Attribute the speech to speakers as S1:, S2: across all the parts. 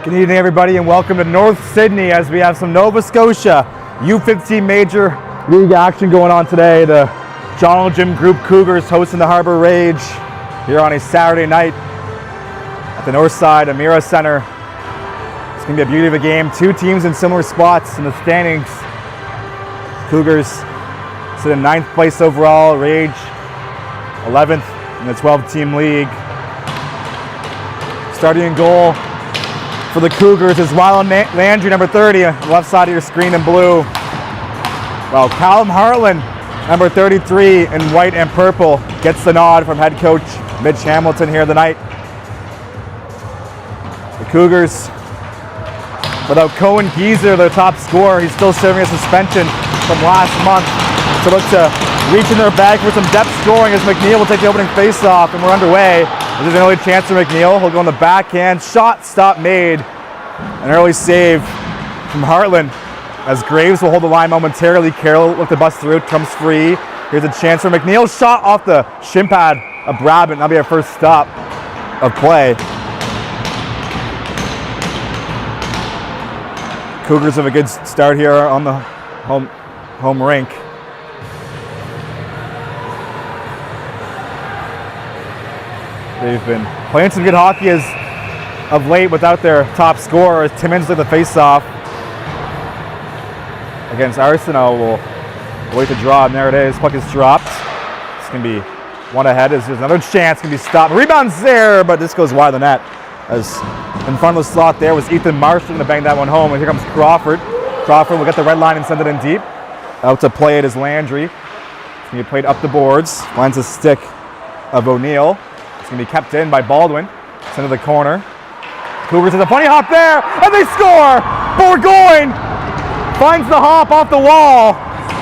S1: Good evening, everybody, and welcome to North Sydney as we have some Nova Scotia U15 Major League action going on today. The Joneljim Group Cougars hosting the Harbour Rage here on a Saturday night at the north side of Mira Centre. It's going to be a beauty of a game. Two teams in similar spots in the standings. Cougars sit in 9th place overall, Rage 11th in the 12-team league. Starting in goal for the Cougars is Rylan Landry, number 30, on the left side of your screen in blue. Well, Callum Hartland, number 33, in white and purple, gets the nod from head coach Mitch Hamilton here tonight. The Cougars, without Cohen Geezer, their top scorer, he's still serving a suspension from last month. So look to reach in their bag for some depth scoring as McNeil will take the opening face-off, and we're underway. This is an early chance for McNeil. He'll go on the backhand. Shot stop made. An early save from Hartland as Graves will hold the line momentarily. Carroll look to bust through. Comes free. Here's a chance for McNeil. Shot off the shin pad of Brabant. That'll be our first stop of play. Cougars have a good start here on the home rink. They've been playing some good hockey as of late without their top scorer. Timmins took the face-off against Arsenal. Will wait to draw, and there it is. Puck is dropped. It's going to be one ahead. There's another chance. Going to be stopped. Rebound's there, but this goes wide of the net. As in front of the slot there was Ethan Marshall going to bang that one home. And here comes Crawford. Crawford will get the red line and send it in deep. Out to play it is Landry. It's going to be played up the boards. Finds a stick of O'Neill. It's going to be kept in by Baldwin. It's into the corner. Cougars has a funny hop there, and they score! Burgoyne finds the hop off the wall,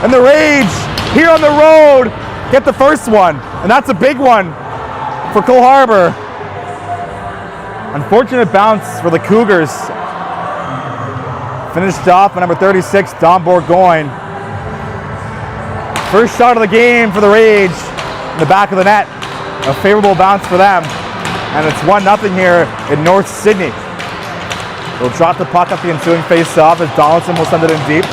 S1: and the Rage here on the road get the first one, and that's a big one for Cole Harbour. Unfortunate bounce for the Cougars. Finished off by number 36, Dom Burgoyne. First shot of the game for the Rage in the back of the net. A favorable bounce for them, and it's 1-0 here in North Sydney. They'll drop the puck up the ensuing face-off as Donaldson will send it in deep.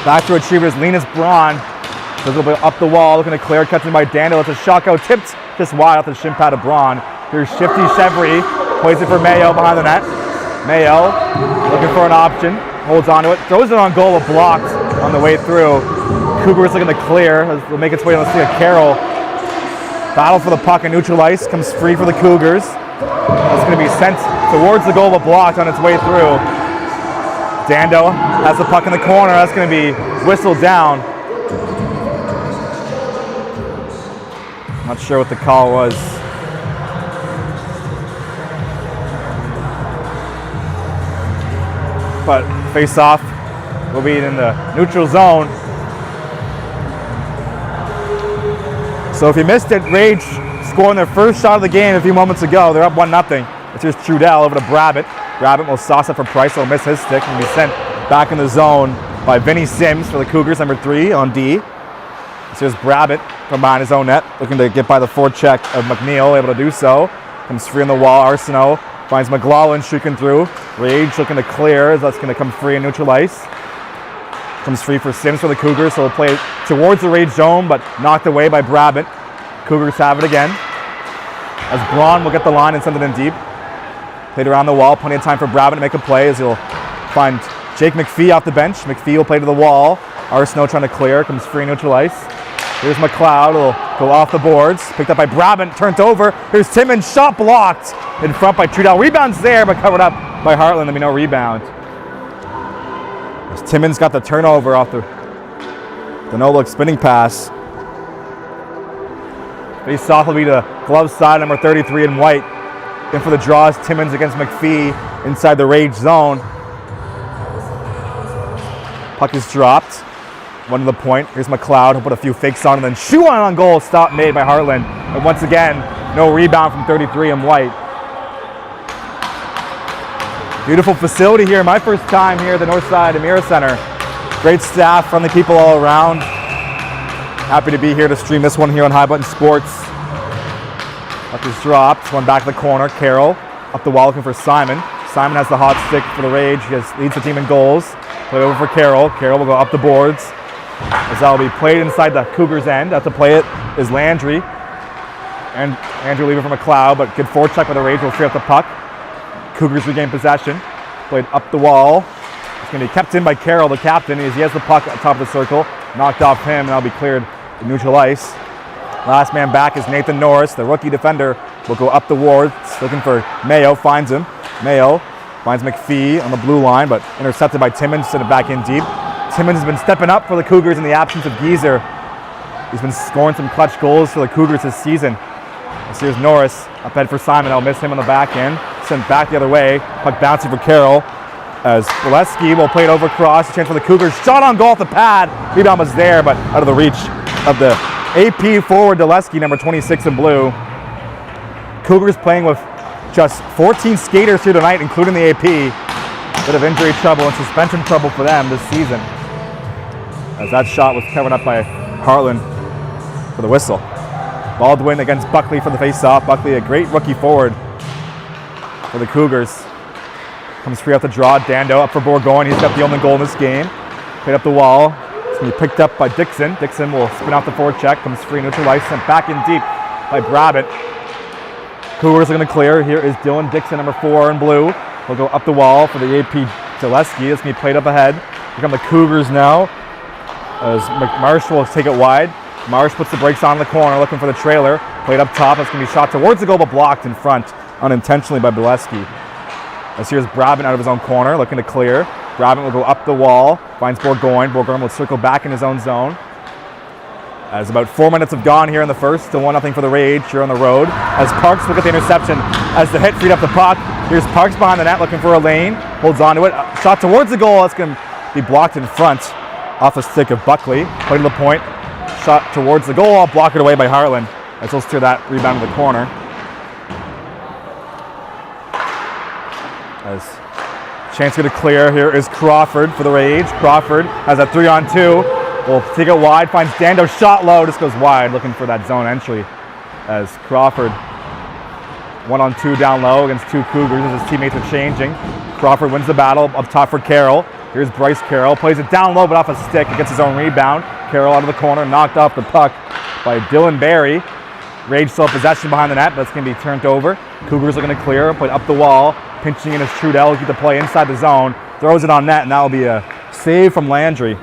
S1: Back to retrievers Linus Braun. A little bit up the wall, looking to clear, cuts in by Daniel. It's a shot go, tipped just wide off the shin pad of Braun. Here's Shifty Chevry, plays it for Mayo behind the net. Mayo looking for an option, holds onto it, throws it on goal, but blocked on the way through. Cougars looking to clear, as will make its way to the Carroll. Battle for the puck and neutral ice, comes free for the Cougars. It's going to be sent towards the goal, but blocked on its way through. Dando has the puck in the corner. That's going to be whistled down. Not sure what the call was. but face-off will be in the neutral zone. So if you missed it, Rage scoring their first shot of the game a few moments ago. They're up 1-0. It's here's Trudell over to Brabbit. Brabbit will sauce it for Price. He'll miss his stick and be sent back in the zone by Vinny Sims for the Cougars, number 3 on D. So here's Brabbit from behind his own net, looking to get by the forecheck of McNeil, able to do so. Comes free on the wall. Arsenault finds McLaughlin streaking through. Rage looking to clear as that's going to come free and neutral ice. Comes free for Sims for the Cougars, so he'll play towards the Rage zone, but knocked away by Brabbit. Cougars have it again. As Braun will get the line and send it in deep. Played around the wall, plenty of time for Brabbit to make a play as he'll find Jake McPhee off the bench. McPhee will play to the wall. Arsenault trying to clear, comes free neutral ice. Here's McLeod, will go off the boards. Picked up by Brabbit, turned over. Here's Timmins, shot blocked in front by Trudell. Rebounds there, but covered up by Heartland. There'll be no rebound. As Timmins got the turnover off the no-look spinning pass. Face-off will be to glove side, number 33 in white. In for the draws, Timmins against McPhee inside the Rage zone. Puck is dropped. One to the point. Here's McLeod. He'll put a few fakes on and then shoot on goal. Stop made by Heartland. And once again, no rebound from 33 in white. Beautiful facility here. My first time here at the North Side Emira Center. Great staff, friendly people all around. Happy to be here to stream this one here on High Button Sports. Puck is dropped. One back to the corner. Carroll up the wall looking for Simon. Simon has the hot stick for the Rage. He leads the team in goals. Play over for Carroll. Carroll will go up the boards. As that will be played inside the Cougars' end. Out to play it is Landry. And Andrew leaving from McLeod, but good forecheck by the Rage will free up the puck. Cougars regain possession. Played up the wall. It's going to be kept in by Carroll, the captain, as he has the puck at the top of the circle. Knocked off him, and that'll be cleared to neutral ice. Last man back is Nathan Norris, the rookie defender. Will go up the wards, looking for Mayo, finds him. Mayo finds McPhee on the blue line, but intercepted by Timmins, sent it back in deep. Timmins has been stepping up for the Cougars in the absence of Geezer. He's been scoring some clutch goals for the Cougars this season. This here's Norris, up head for Simon. I'll miss him on the back end. Sent back the other way. Puck bouncing for Carroll. As Bolesky will play it over cross. A chance for the Cougars. Shot on goal off the pad. Rebound was there, but out of the reach of the AP forward Bolesky, number 26 in blue. Cougars playing with just 14 skaters here tonight, including the AP. Bit of injury trouble and suspension trouble for them this season. As that shot was covered up by Heartland for the whistle. Baldwin against Buckley for the face-off. Buckley, a great rookie forward for the Cougars. Comes free off the draw. Dando up for Bourgogne. He's got the only goal in this game. Played up the wall. It's going to be picked up by Dixon. Dixon will spin out the forecheck. Comes free, neutral ice. Sent back in deep by Brabbit. Cougars are going to clear. Here is Dylan Dixon, number 4 in blue. Will go up the wall for the AP Zaleski. It's going to be played up ahead. Here come the Cougars now. As Marsh will take it wide. Marsh puts the brakes on in the corner, looking for the trailer. Played up top. It's going to be shot towards the goal, but blocked in front unintentionally by Bolesky. As here's Brabbit out of his own corner, looking to clear. Brabbit will go up the wall, finds Bourgogne. Bourgogne will circle back in his own zone. As about 4 minutes have gone here in the first, still 1-0 for the Rage here on the road. As Parks will get the interception as the hit freed up the puck. Here's Parks behind the net looking for a lane. Holds on to it. Shot towards the goal. That's going to be blocked in front off a stick of Buckley. Play to the point. Shot towards the goal. Blocked away by Heartland. As he'll steer that rebound to the corner. As chance to clear. Here is Crawford for the Rage. Crawford has a 3-on-2. Will take it wide, finds Dando, shot low, just goes wide, looking for that zone entry. As Crawford, 1-on-2 down low against 2 Cougars as his teammates are changing. Crawford wins the battle up top for Carroll. Here's Bryce Carroll, plays it down low but off a stick, gets his own rebound. Carroll out of the corner, knocked off the puck by Dylan Barry. Rage still have possession behind the net, but it's going to be turned over. Cougars are going to clear, put up the wall, pinching in his Trudell, keep the play inside the zone, throws it on net, and that will be a save from Landry.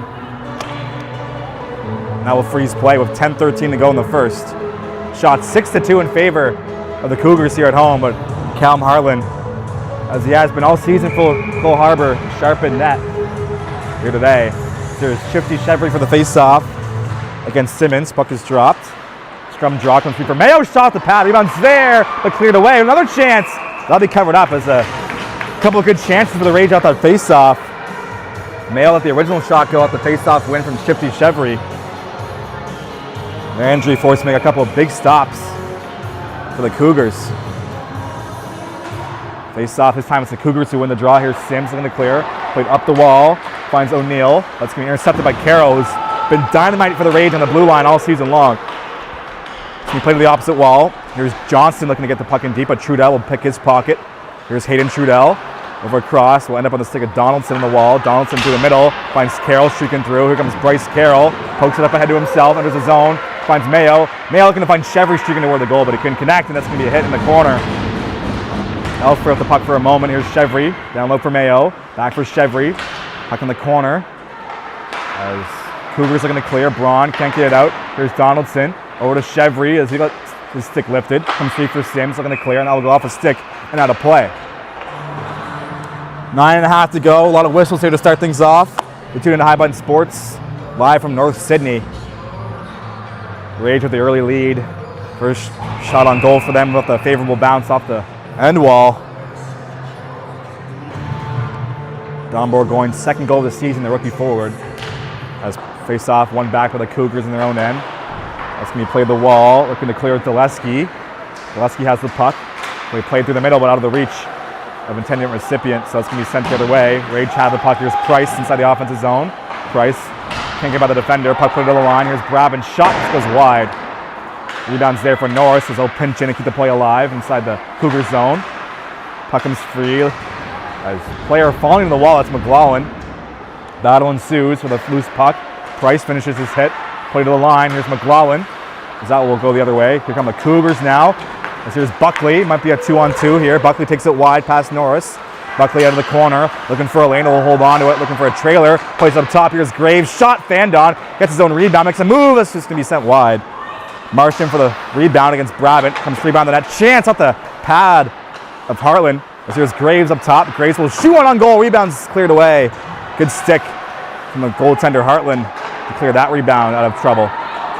S1: That will freeze play with 10:13 to go in the first. Shot 6-2 in favor of the Cougars here at home, but Callum Hartland, as he has been all season for Cole Harbour, sharpened net here today. There's Shifty Chevry for the face-off against Simmons. Puck is dropped. Scrum draw comes free for Mayo. Shot the pad. Rebounds there, but cleared away. Another chance. That'll be covered up as a A couple of good chances for the Rage out that face-off. Mayo let the original shot go out the face-off win from Shifty Chevry. Landry forced to make a couple of big stops for the Cougars. Face-off, this time it's the Cougars who win the draw. Here's Sims looking to clear. Played up the wall, finds O'Neill. That's going to be intercepted by Carroll, who's been dynamite for the Rage on the blue line all season long. So he played to the opposite wall. Here's Johnston looking to get the puck in deep, but Trudell will pick his pocket. Here's Hayden Trudell. Over across, will end up on the stick of Donaldson in the wall. Donaldson through the middle, finds Carroll streaking through. Here comes Bryce Carroll, pokes it up ahead to himself, enters the zone, finds Mayo. Mayo looking to find Chevry streaking toward the goal, but he couldn't connect, and that's going to be a hit in the corner. Elfrey with the puck for a moment. Here's Chevry, down low for Mayo, back for Chevry. Puck in the corner. As Cougars looking to clear, Braun can't get it out. Here's Donaldson, over to Chevry as he got his stick lifted. Comes free for Sims, looking to clear, and that will go off a stick and out of play. 9.5 to go. A lot of whistles here to start things off. We're tuning into High Button Sports, live from North Sydney. Rage with the early lead. First shot on goal for them with a favorable bounce off the end wall. Donbor going second goal of the season, the rookie forward. As face off, one back with the Cougars in their own end. That's going to be played the wall, looking to clear with Dulesky. Dulesky has the puck. They played through the middle, but out of the reach of intended recipient, so it's going to be sent the other way. Rage have the puck. Here's Price inside the offensive zone. Price can't get by the defender. Puck put it to the line. Here's Brabin. Shot just goes wide. Rebounds there for Norris as they'll pinch in and keep the play alive inside the Cougar zone. Puck comes free. As player falling to the wall, that's McLaughlin. Battle ensues with a loose puck. Price finishes his hit. Play to the line. Here's McLaughlin. As that will go the other way. Here come the Cougars now. As here's Buckley, might be a 2-on-2 here. Buckley takes it wide past Norris. Buckley out of the corner, looking for a lane, will hold on to it, looking for a trailer. Plays up top, here's Graves, shot, Fandon, gets his own rebound, makes a move, that's just going to be sent wide. Marston for the rebound against Brabant, comes rebound to that chance off the pad of Hartland. As here's Graves up top, Graves will shoot one on goal, rebound's cleared away. Good stick from the goaltender Hartland to clear that rebound out of trouble.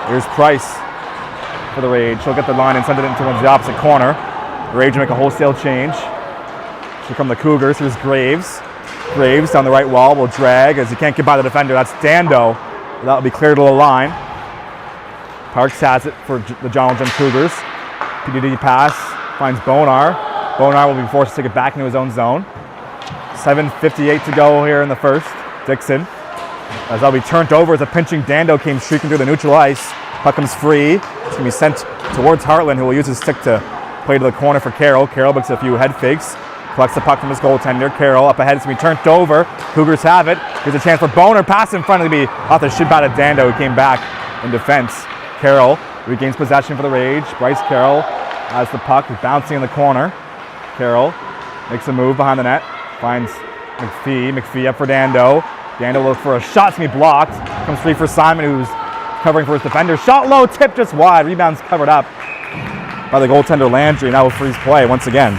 S1: Here's Price for the Rage. He'll get the line and send it into the opposite corner. The Rage will make a wholesale change. Here come the Cougars. Here's Graves. Graves down the right wall will drag as he can't get by the defender. That's Dando. That will be cleared to the line. Parks has it for the Joneljim Cougars. PDD pass finds Bonar. Bonar will be forced to take it back into his own zone. 7:58 to go here in the first. Dixon, as that'll be turned over as a pinching Dando came streaking through the neutral ice. Puck comes free. It's going to be sent towards Hartland, who will use his stick to play to the corner for Carroll. Carroll makes a few head fakes. Collects the puck from his goaltender. Carroll up ahead. It's going to be turned over. Cougars have it. Here's a chance for Boner. Pass in front of the off the shin pad of Dando, who came back in defense. Carroll regains possession for the Rage. Bryce Carroll has the puck. He's bouncing in the corner. Carroll makes a move behind the net. Finds McPhee. McPhee up for Dando. Dando looks for a shot. It's going to be blocked. Comes free for Simon, who's covering for his defender. Shot low, tip just wide. Rebounds covered up by the goaltender Landry, and that will freeze play once again.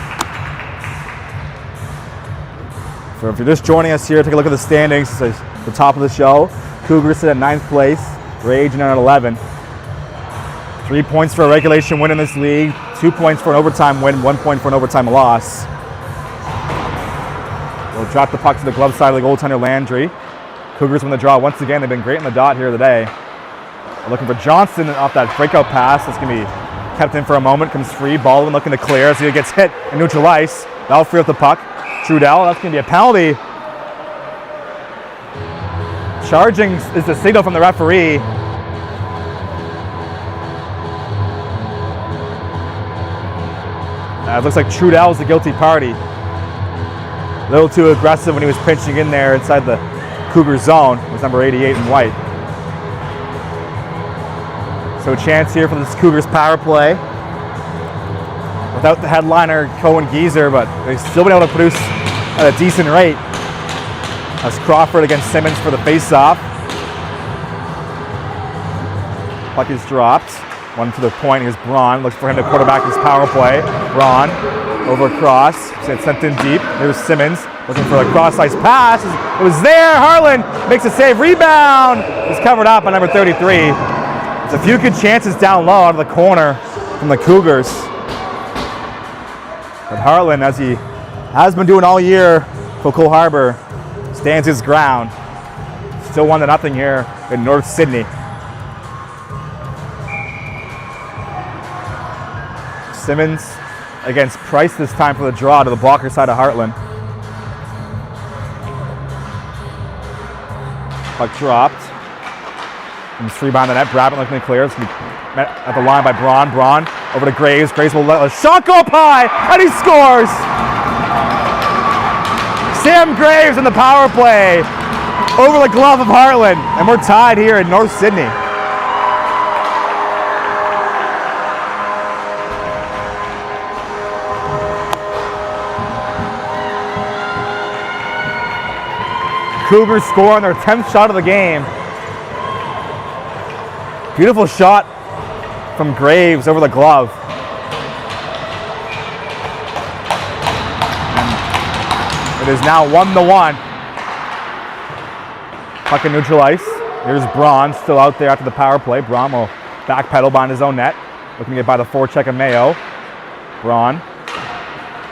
S1: So if you're just joining us here, take a look at the standings. It's the top of the show. Cougars sit at 9th place. Rage in at 11. 3 points for a regulation win in this league. 2 points for an overtime win. 1 point for an overtime loss. We'll drop the puck to the glove side of the goaltender Landry. Cougars win the draw once again. They've been great in the dot here today. Looking for Johnson off that breakout pass. That's going to be kept in for a moment. Comes free. Baldwin looking to clear as he gets hit in neutral ice. That'll free up the puck. Trudell, that's going to be a penalty. Charging is the signal from the referee. It looks like Trudell was the guilty party. A little too aggressive when he was pinching in there inside the Cougar zone. It was number 88 in white. So a chance here for this Cougars power play. Without the headliner Cohen Geezer, but they've still been able to produce at a decent rate. That's Crawford against Simmons for the face-off. Puck is dropped. One to the point. Here's Braun. Looks for him to quarterback his power play. Braun over across. It's sent in deep. Here's Simmons looking for a cross-ice pass. It was there. Harlan makes a save. Rebound. It's covered up by number 33. There's a few good chances down low out of the corner from the Cougars. But Harlan, as he has been doing all year for Cole Harbour, stands his ground. Still 1-0 here in North Sydney. Simmons against Price this time for the draw to the blocker side of Heartland. Puck dropped. Comes free behind the net. Brabant looking to clear. It's going to be met at the line by Braun. Braun over to Graves. Graves will let a shot go up high, and he scores! Sam Graves in the power play over the glove of Heartland, and we're tied here in North Sydney. Cougars score on their 10th shot of the game. Beautiful shot from Graves over the glove. And it is now 1-1. Puck in neutral ice. Here's Braun still out there after the power play. Braun will backpedal behind his own net. Looking to get by the forecheck of Mayo. Braun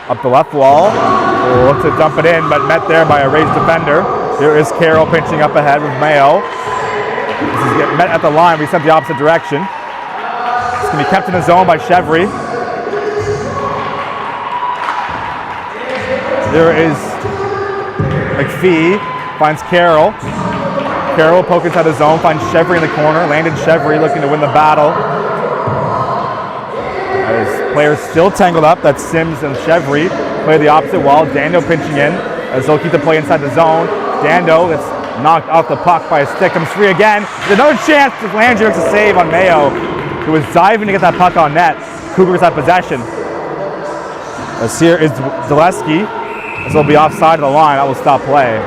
S1: up the left wall. Will look to dump it in, but met there by a raised defender. Here is Carroll pinching up ahead with Mayo. This is getting met at the line. We sent the opposite direction. It's going to be kept in the zone by Chevry. There is McPhee. Finds Carroll. Carroll poke inside the zone. Finds Chevry in the corner. Landon Chevry looking to win the battle. As players still tangled up. That's Sims and Chevry. Play the opposite wall. Dando pinching in as they'll keep the play inside the zone. Dando gets knocked off the puck by a stick. Comes free again. There's another chance. Landry makes a save on Mayo, who was diving to get that puck on net. Cougars have possession. As here is Zaleski. As they'll be offside of the line. That will stop play.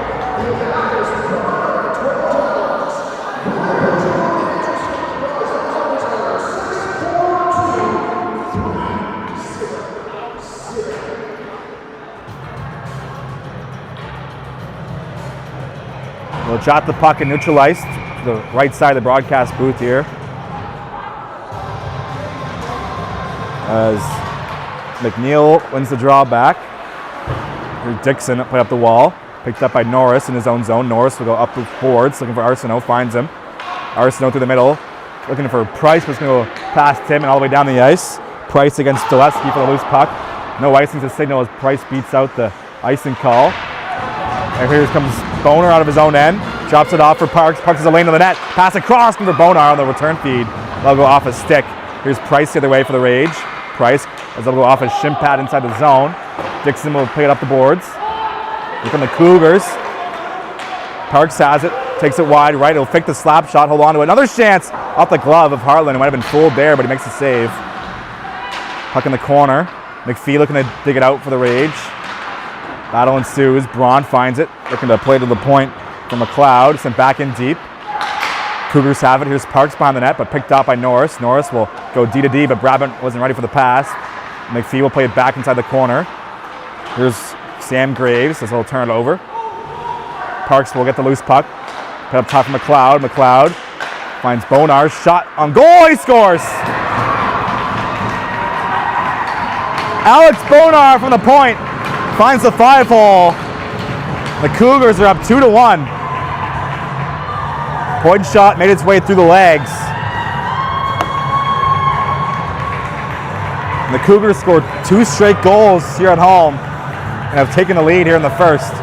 S1: We'll jot the puck and neutral ice to the right side of the broadcast booth here. As McNeil wins the draw back. Here's Dixon put up the wall. Picked up by Norris in his own zone. Norris will go up the boards, looking for Arsenault, finds him. Arsenault through the middle, looking for Price, but it's going to go past him and all the way down the ice. Price against Stileski for the loose puck. No icing to signal as Price beats out the icing call. And here comes Boner out of his own end. Drops it off for Parks. Parks is a lane to the net. Pass across for Boner on the return feed. They'll go off a stick. Here's Price the other way for the Rage. Price as they'll go off a shin pad inside the zone. Dixon will play it up the boards. Here come the Cougars. Parks has it. Takes it wide right. He'll fake the slap shot. Hold on to it. Another chance off the glove of Heartland. It might have been fooled there, but he makes the save. Puck in the corner. McPhee looking to dig it out for the Rage. Battle ensues. Braun finds it. Looking to play to the point from McLeod. Sent back in deep. Cougars have it. Here's Parks behind the net, but picked out by Norris. Norris will go D to D, but Brabant wasn't ready for the pass. McPhee will play it back inside the corner. Here's Sam Graves as he'll turn it over. Parks will get the loose puck. Put up top for McLeod. McLeod finds Bonar. Shot on goal. He scores! Alex Bonar from the point finds the 5-hole. The Cougars are up 2-1. Point shot made its way through the legs. And the Cougars scored 2 straight goals here at home and have taken the lead here in the first.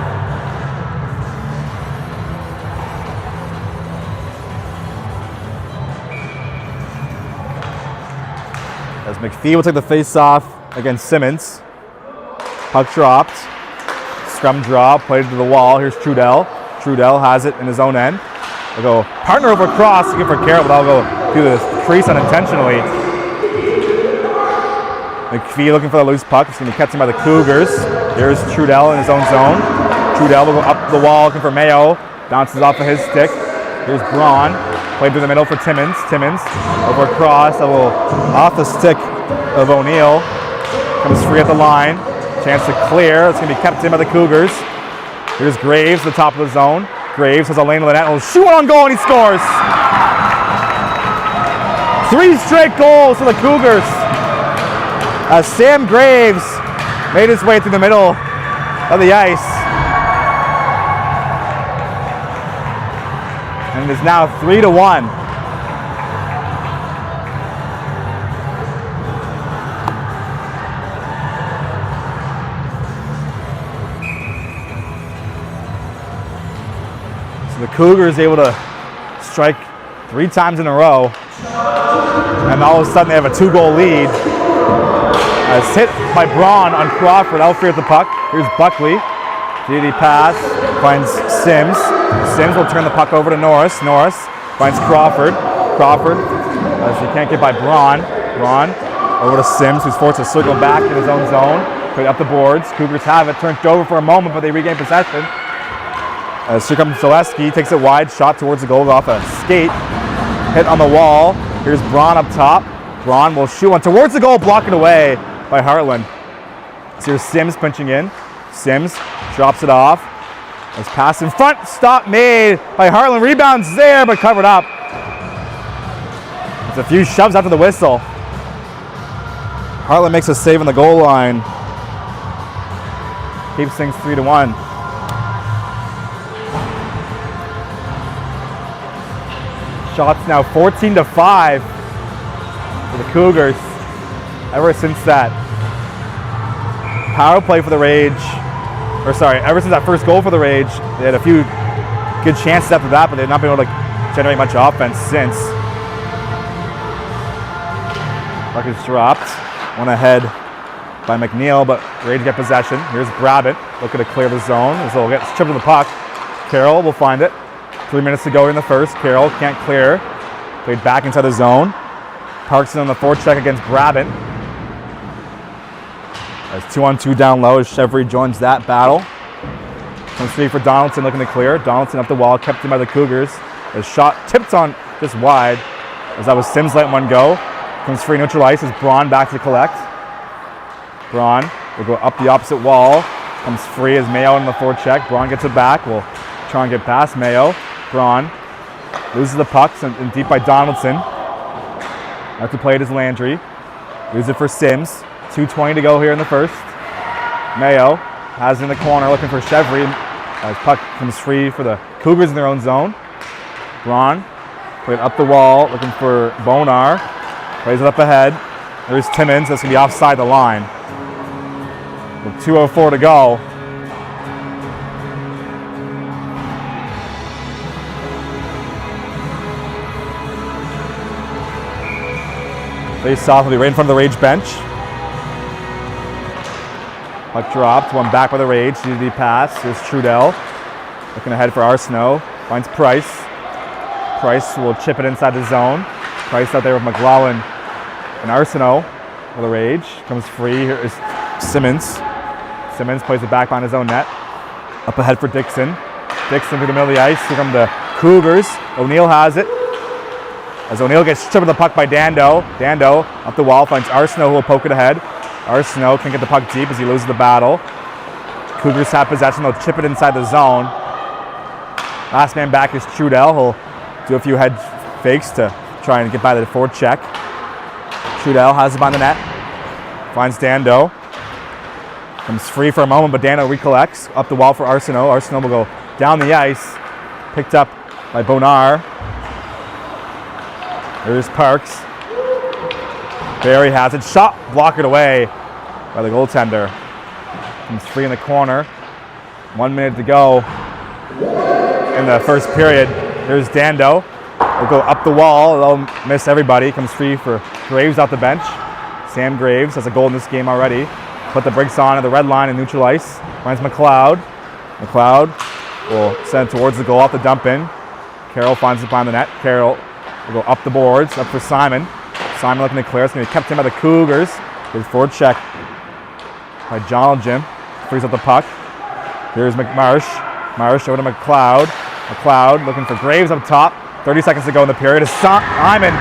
S1: As McPhee will take the face-off against Simmons. Puck dropped. Scrum draw, played to the wall. Here's Trudell. Trudell has it in his own end. They'll go partner over cross, looking for Carroll, but I'll go through the crease unintentionally. McPhee looking for the loose puck. It's going to be kept in by the Cougars. Here's Trudell in his own zone. Trudell will go up the wall looking for Mayo. Bounces off of his stick. Here's Braun. Played through the middle for Timmins. Timmins over across. That will off the stick of O'Neill. Comes free at the line. Chance to clear. It's going to be kept in by the Cougars. Here's Graves, the top of the zone. Graves has a lane to the net. Will shoot one on goal and he scores. 3 straight goals for the Cougars. As Sam Graves made his way through the middle of the ice. And it is now 3-1. So the Cougars able to strike 3 times in a row. And all of a sudden they have a 2-goal lead. It's hit by Braun on Crawford. Elfrey at the puck. Here's Buckley. DD pass. Finds Sims. Sims will turn the puck over to Norris. Norris finds Crawford. Crawford, as he can't get by Braun. Braun over to Sims, who's forced to circle back in his own zone. Put up the boards. Cougars have it. Turned over for a moment, but they regain possession. As here comes Zaleski. Takes it wide. Shot towards the goal off a skate. Hit on the wall. Here's Braun up top. Braun will shoot one towards the goal, block it away by Hartland. So here's Sims pinching in. Sims drops it off. There's pass in front. Stop made by Hartland. Rebounds there, but covered up. There's a few shoves after the whistle. Hartland makes a save on the goal line. Keeps things 3-1. Shots now 14-5 for the Cougars. Ever since that power play for the Rage, ever since that first goal for the Rage, they had a few good chances after that, but they've not been able to generate much offense since. Puck is dropped. One ahead by McNeil, but Rage get possession. Here's Brabant looking to clear the zone. So he'll get chipped to the puck. Carroll will find it. 3 minutes to go in the first. Carroll can't clear. Played back inside the zone. Parkson on the forecheck against Brabant. As 2-on-2 down low as Chevry joins that battle. Comes free for Donaldson looking to clear. Donaldson up the wall, kept in by the Cougars. The shot tipped on just wide. As that was Sims letting one go. Comes free neutral ice as Braun back to collect. Braun will go up the opposite wall. Comes free as Mayo on the forecheck. Braun gets it back. Will try and get past Mayo. Braun loses the puck and deep by Donaldson. Out to play it is Landry. Loses it for Sims. 2:20 to go here in the first. Mayo has it in the corner looking for Chevry. As puck comes free for the Cougars in their own zone. Braun played up the wall looking for Bonar. Plays it up ahead. There's Timmins. That's going to be offside the line. With 2:04 to go. Face off will be right in front of the Rage bench. Puck dropped, one back by the Rage. DD pass. Here's Trudell. Looking ahead for Arsenault. Finds Price. Price will chip it inside the zone. Price out there with McLaughlin and Arsenault for the Rage. Comes free. Here is Simmons. Simmons plays it back behind his own net. Up ahead for Dixon. Dixon through the middle of the ice. Here come the Cougars. O'Neill has it. As O'Neill gets stripped of the puck by Dando. Dando up the wall finds Arsenault who will poke it ahead. Arsenault can get the puck deep as he loses the battle. Cougars have possession. They'll chip it inside the zone. Last man back is Trudell. He'll do a few head fakes to try and get by the forecheck. Trudell has it by the net. Finds Dando. Comes free for a moment, but Dando recollects. Up the wall for Arsenault. Arsenault will go down the ice. Picked up by Bonar. There's Parks. Barry has it. Shot, block it away by the goaltender. Comes free in the corner. 1 minute to go in the first period. There's Dando. They'll go up the wall. They'll miss everybody. Comes free for Graves off the bench. Sam Graves has a goal in this game already. Put the brakes on at the red line and neutral ice. Finds McLeod. McLeod will send it towards the goal off the dump in. Carroll finds it behind the net. Carroll will go up the boards, up for Simon. Simon looking to clear. It's going to be kept in by the Cougars. His forward check by Joneljim. Frees up the puck. Here's McMarsh. Marsh over to McLeod. McLeod looking for Graves up top. 30 seconds to go in the period. As Simon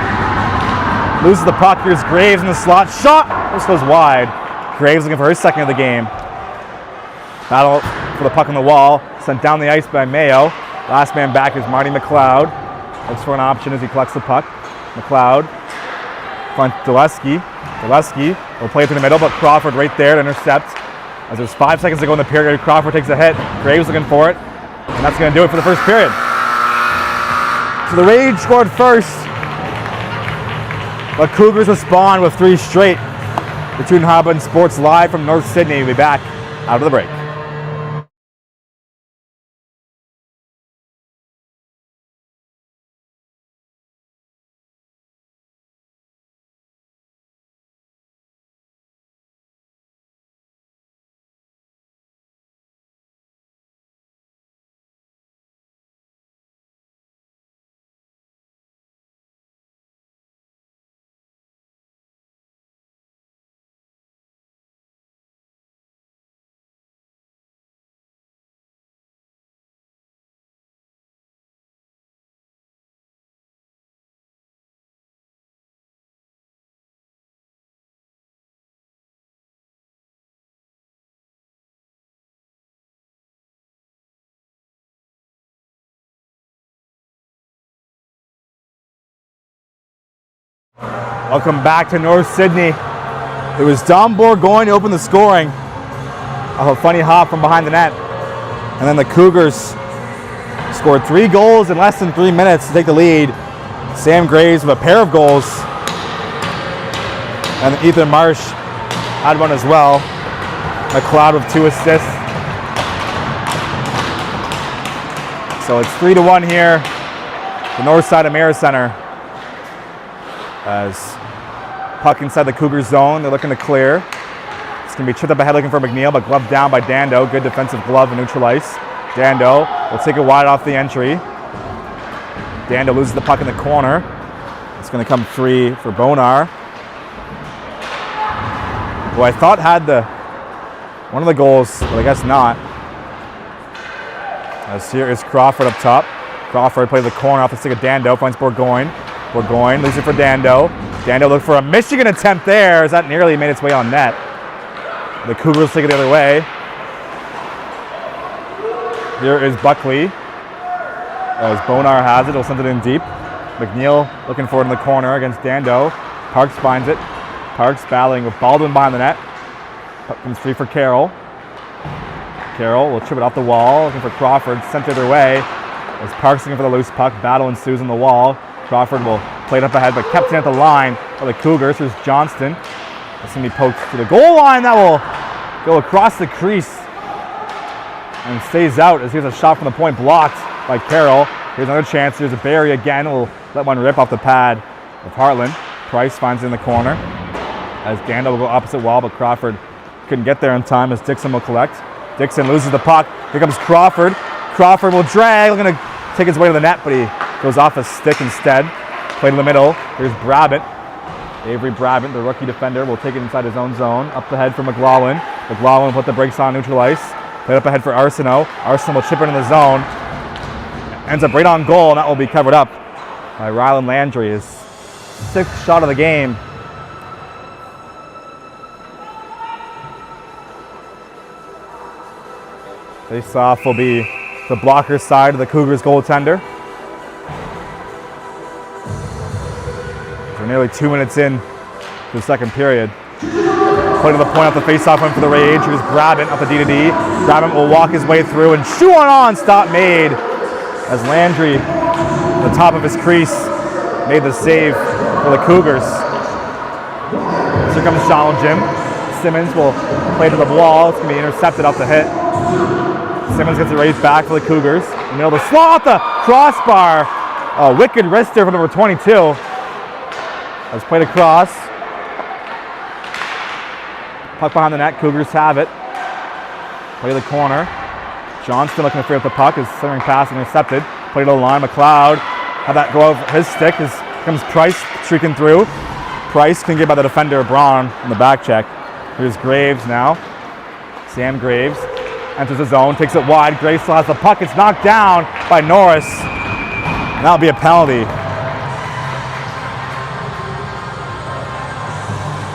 S1: loses the puck. Here's Graves in the slot. Shot! This goes wide. Graves looking for his second of the game. Battle for the puck on the wall. Sent down the ice by Mayo. Last man back is Marty McLeod. Looks for an option as he collects the puck. McLeod finds Dulesky. Dulesky will play it through the middle, but Crawford right there to intercept. As there's 5 seconds to go in the period, Crawford takes a hit. Graves looking for it. And that's going to do it for the first period. So the Rage scored first. But Cougars respond with 3 straight. We're tuning Harbour and Sports live from North Sydney. We'll be back after the break. Welcome back to North Sydney. It was Dom Bourgogne to open the scoring. A funny hop from behind the net. And then the Cougars scored 3 goals in less than 3 minutes to take the lead. Sam Graves with a pair of goals. And Ethan Marsh had one as well. McLeod with 2 assists. So it's 3-1 here. The north side of Mayor Center. As puck inside the Cougars zone, they're looking to clear. It's going to be chipped up ahead looking for McNeil, but gloved down by Dando. Good defensive glove and neutral ice. Dando will take it wide off the entry. Dando loses the puck in the corner. It's going to come free for Bonar, who I thought had one of the goals, but I guess not. As here is Crawford up top. Crawford plays the corner off the stick of Dando, finds Bourgogne. Bourgogne loses it for Dando. Dando looked for a Michigan attempt there as that nearly made its way on net. The Cougars take it the other way. Here is Buckley. As Bonar has it, he'll send it in deep. McNeil looking for it in the corner against Dando. Parks finds it. Parks battling with Baldwin behind the net. Puck comes free for Carroll. Carroll will chip it off the wall, looking for Crawford, sent the other way. As Parks looking for the loose puck, battle ensues on the wall. Crawford will play it up ahead, but kept it at the line for the Cougars. Here's Johnston. It's going to be poked to the goal line. That will go across the crease and stays out as here's a shot from the point blocked by Carroll. Here's another chance. Here's a Barry again. We'll let one rip off the pad of Hartland. Price finds it in the corner as Dando will go opposite wall, but Crawford couldn't get there in time as Dixon will collect. Dixon loses the puck. Here comes Crawford. Crawford will drag. Looking to take his way to the net, but he goes off a stick instead. Played in the middle. Here's Brabant. Avery Brabant, the rookie defender, will take it inside his own zone. Up ahead for McLaughlin. McLaughlin will put the brakes on neutral ice. Played up ahead for Arsenault. Arsenault will chip it in the zone. Ends up right on goal, and that will be covered up by Rylan Landry, his 6th shot of the game. Face-off will be the blocker side of the Cougars goaltender. We're nearly 2 minutes in to the second period. Putting the point off the face-off one for the Rage. Here's Brabant up the D-to-D. Brabant will walk his way through and shoot one on. Stop made as Landry, the top of his crease, made the save for the Cougars. So here comes Joneljim. Simmons will play to the wall. It's going to be intercepted off the hit. Simmons gets it right back for the Cougars. In the middle of the slot, the crossbar. A wicked wrister for number 22. Has played across. Puck behind the net. Cougars have it. Play to the corner. Johnston looking to free up the puck. His centering pass intercepted. Play to the line. McLeod had that go over his stick. Here comes Price streaking through. Price can get by the defender Braun on the back check. Here's Graves now. Sam Graves enters the zone, takes it wide. Graves still has the puck. It's knocked down by Norris. And that'll be a penalty.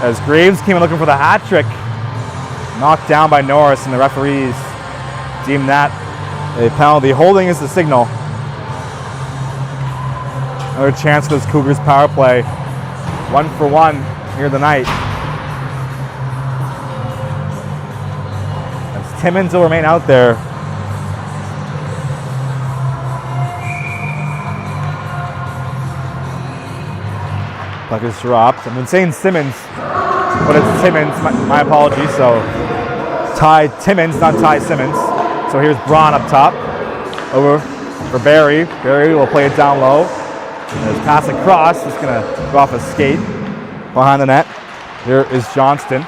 S1: As Graves came in looking for the hat trick, knocked down by Norris, and the referees deemed that a penalty. Holding is the signal. Another chance for this Cougars power play. 1-for-1 here tonight. Timmins will remain out there. Puck is dropped. I've been saying Simmons, but it's Timmins. My apologies. So Ty Timmins, not Ty Simmons. So here's Braun up top. Over for Barry. Barry will play it down low. There's pass across. It's going to go off a skate behind the net. Here is Johnston.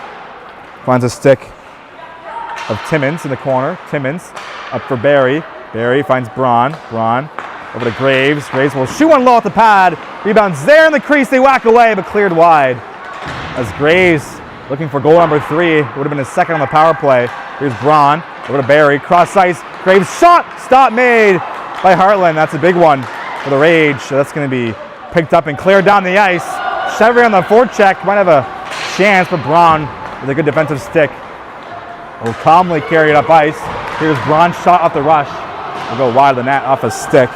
S1: Finds a stick of Timmins in the corner. Timmins up for Barry. Barry finds Braun. Braun over to Graves. Graves will shoot one low at the pad. Rebounds there in the crease. They whack away, but cleared wide. As Graves looking for goal number 3. Would have been his second on the power play. Here's Braun over to Barry. Cross ice. Graves shot. Stop made by Heartland. That's a big one for the Rage. So that's going to be picked up and cleared down the ice. Chevry on the forecheck. Might have a chance, but Braun with a good defensive stick will calmly carry it up ice. Here's Braun's shot off the rush. Will go wide of the net off a stick.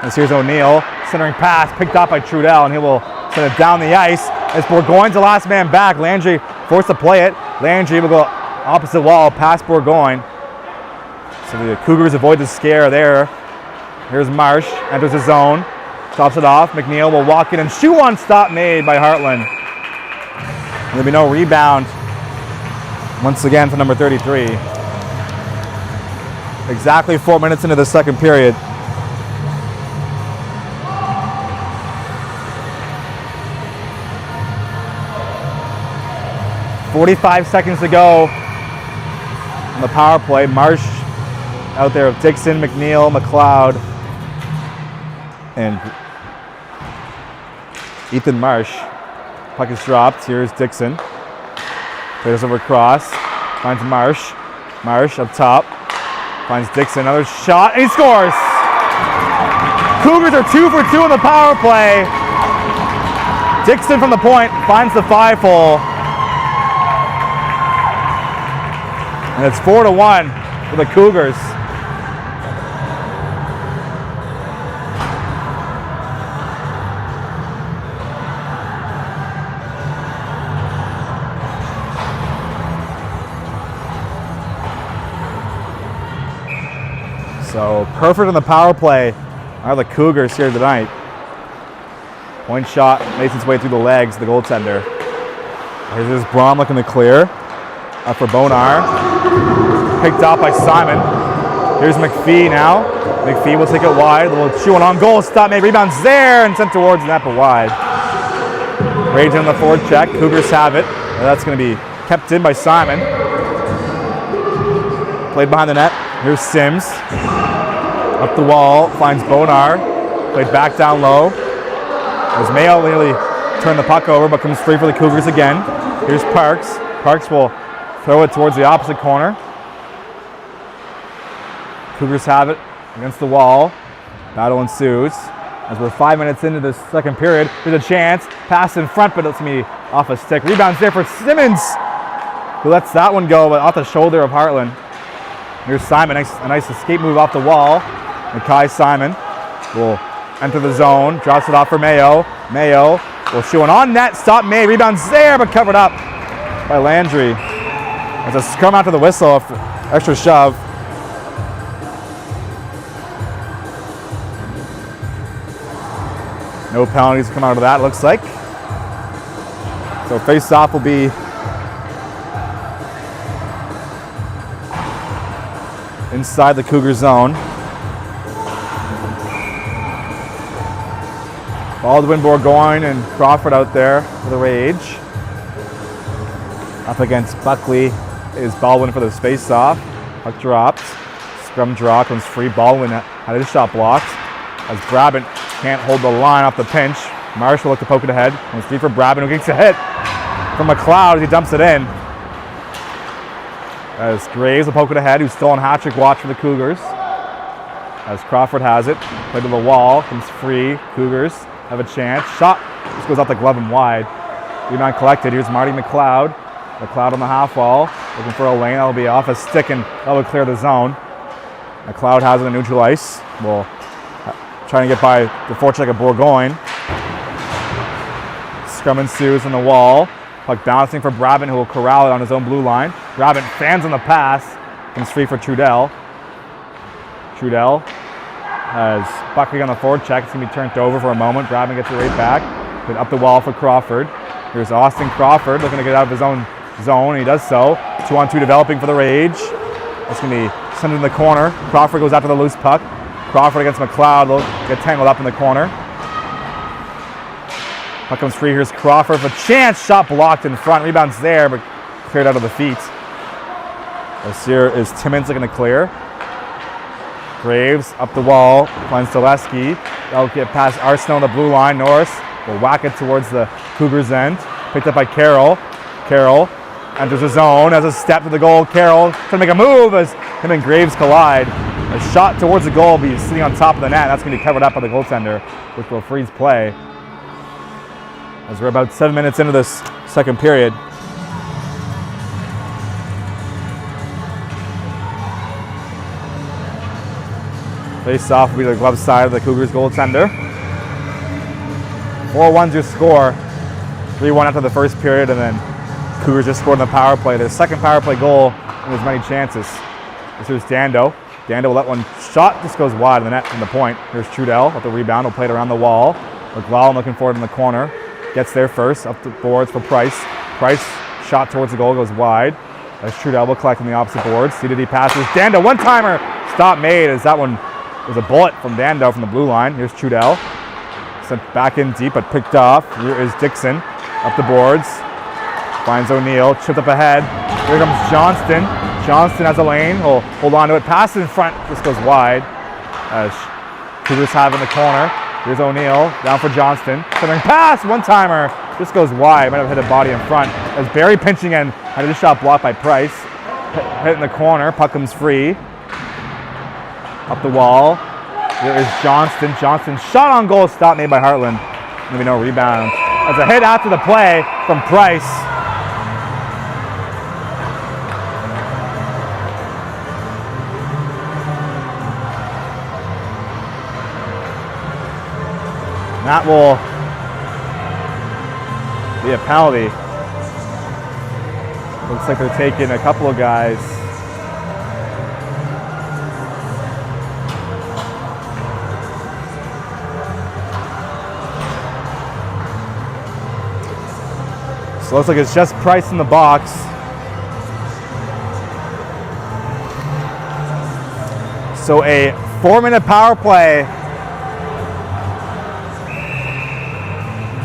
S1: And here's O'Neill. Centering pass picked up by Trudell, and he will send it down the ice. As Bourgoigne's the last man back. Landry forced to play it. Landry will go opposite wall, past Bourgogne. So the Cougars avoid the scare there. Here's Marsh, enters the zone, chops it off. McNeil will walk in and shoot one. Stop made by Heartland. There'll be no rebound once again for number 33. Exactly 4 minutes into the second period. .45 seconds to go on the power play. Marsh out there with Dixon, McNeil, McLeod, and Ethan Marsh. Puck is dropped. Here's Dixon. Plays over cross. Finds Marsh. Marsh up top. Finds Dixon. Another shot. And he scores! Cougars are 2 for 2 on the power play. Dixon from the point finds the 5-hole. And it's 4-1 for the Cougars. So perfect on the power play are the Cougars here tonight. Point shot makes its way through the legs of the goaltender. Here's this Braun looking to clear. Up for Bonar. Picked out by Simon. Here's McPhee now. McPhee will take it wide. A little chewing on goal. Stop made. Rebounds there and sent towards the net, but wide. Rage on the forward check. Cougars have it. And that's going to be kept in by Simon. Played behind the net. Here's Sims. Up the wall. Finds Bonar. Played back down low. As Mayo nearly turned the puck over, but comes free for the Cougars again. Here's Parks. Parks will throw it towards the opposite corner. Cougars have it against the wall. Battle ensues. As we're 5 minutes into this second period, there's a chance. Pass in front, but it's going to be off a stick. Rebounds there for Simmons, who lets that one go, but off the shoulder of Heartland. Here's Simon, a nice escape move off the wall. Mackay Simon will enter the zone, drops it off for Mayo. Mayo will shoot an on net, stop made, rebounds there, but covered up by Landry. There's a scrum after the whistle, extra shove. No penalties come out of that, looks like. So face-off will be inside the Cougar zone. Baldwin, Bourgogne, and Crawford out there for the Rage. Up against Buckley is Baldwin for the face-off. Puck dropped. Scrum draw comes free. Baldwin had his shot blocked. As Brabant can't hold the line off the pinch. Marsh will look to poke it ahead. Comes free for Brabant, who gets a hit from McLeod as he dumps it in. As Graves will poke it ahead, who's still on hat-trick watch for the Cougars. As Crawford has it. Played to the wall. Comes free. Cougars have a chance. Shot. Just goes off the glove and wide. Rebound collected. Here's Marty McLeod. McLeod on the half wall. Looking for a lane. That'll be off a stick and that will clear the zone. McLeod has it in neutral ice. Will trying to get by the forecheck of Bourgogne. Scrum ensues on the wall. Puck bouncing for Brabant, who will corral it on his own blue line. Brabant fans on the pass. comes free for Trudell. Trudell has Buckley on the forward check. It's going to be turned over for a moment. Grabman gets it right back. Put up the wall for Crawford. Here's Austin Crawford looking to get out of his own zone, and he does so. 2-on-2 developing for the Rage. It's going to be sent in the corner. Crawford goes after the loose puck. Crawford against McLeod will get tangled up in the corner. Puck comes free. Here's Crawford for chance. Shot blocked in front. Rebounds there, but cleared out of the feet. This here is Timmins looking to clear. Graves up the wall. Finds Zaleski. That'll get past Arsenault on the blue line. Norris will whack it towards the Cougars' end. Picked up by Carroll. Carroll enters the zone. Has a step to the goal. Carroll trying to make a move as him and Graves collide. A shot towards the goal, but he's sitting on top of the net. That's going to be covered up by the goaltender, which will freeze play. As we're about 7 minutes into this second period. Face off will be the glove side of the Cougars goaltender. 4-1's your score. 3-1 after the first period, and then Cougars just scored in the power play. Their second power play goal in as many chances. This is Dando. Dando will let one shot, just goes wide of the net from the point. Here's Trudell with the rebound, will play it around the wall. McLeod looking forward in the corner. Gets there first, up the boards for Price. Price, shot towards the goal, goes wide. As Trudell will collect on the opposite boards. CDD passes. Dando, one-timer! Stop made as that one was a bullet from Dando from the blue line. Here's Trudell. Sent back in deep, but picked off. Here is Dixon, up the boards. Finds O'Neill, chipped up ahead. Here comes Johnston. Johnston has a lane, will hold on to it. Pass in front, just goes wide. As Cougars have in the corner. Here's O'Neill, down for Johnston. Coming pass, one-timer, just goes wide. Might have hit a body in front. As Barry pinching in, had a shot blocked by Price. Hit in the corner, puck comes free. Up the wall. There is Johnston. Johnston shot on goal, stop made by Heartland. Maybe no rebound. As a hit after the play from Price. That will be a penalty. Looks like they're taking a couple of guys. So it looks like it's just Price in the box. So a 4-minute power play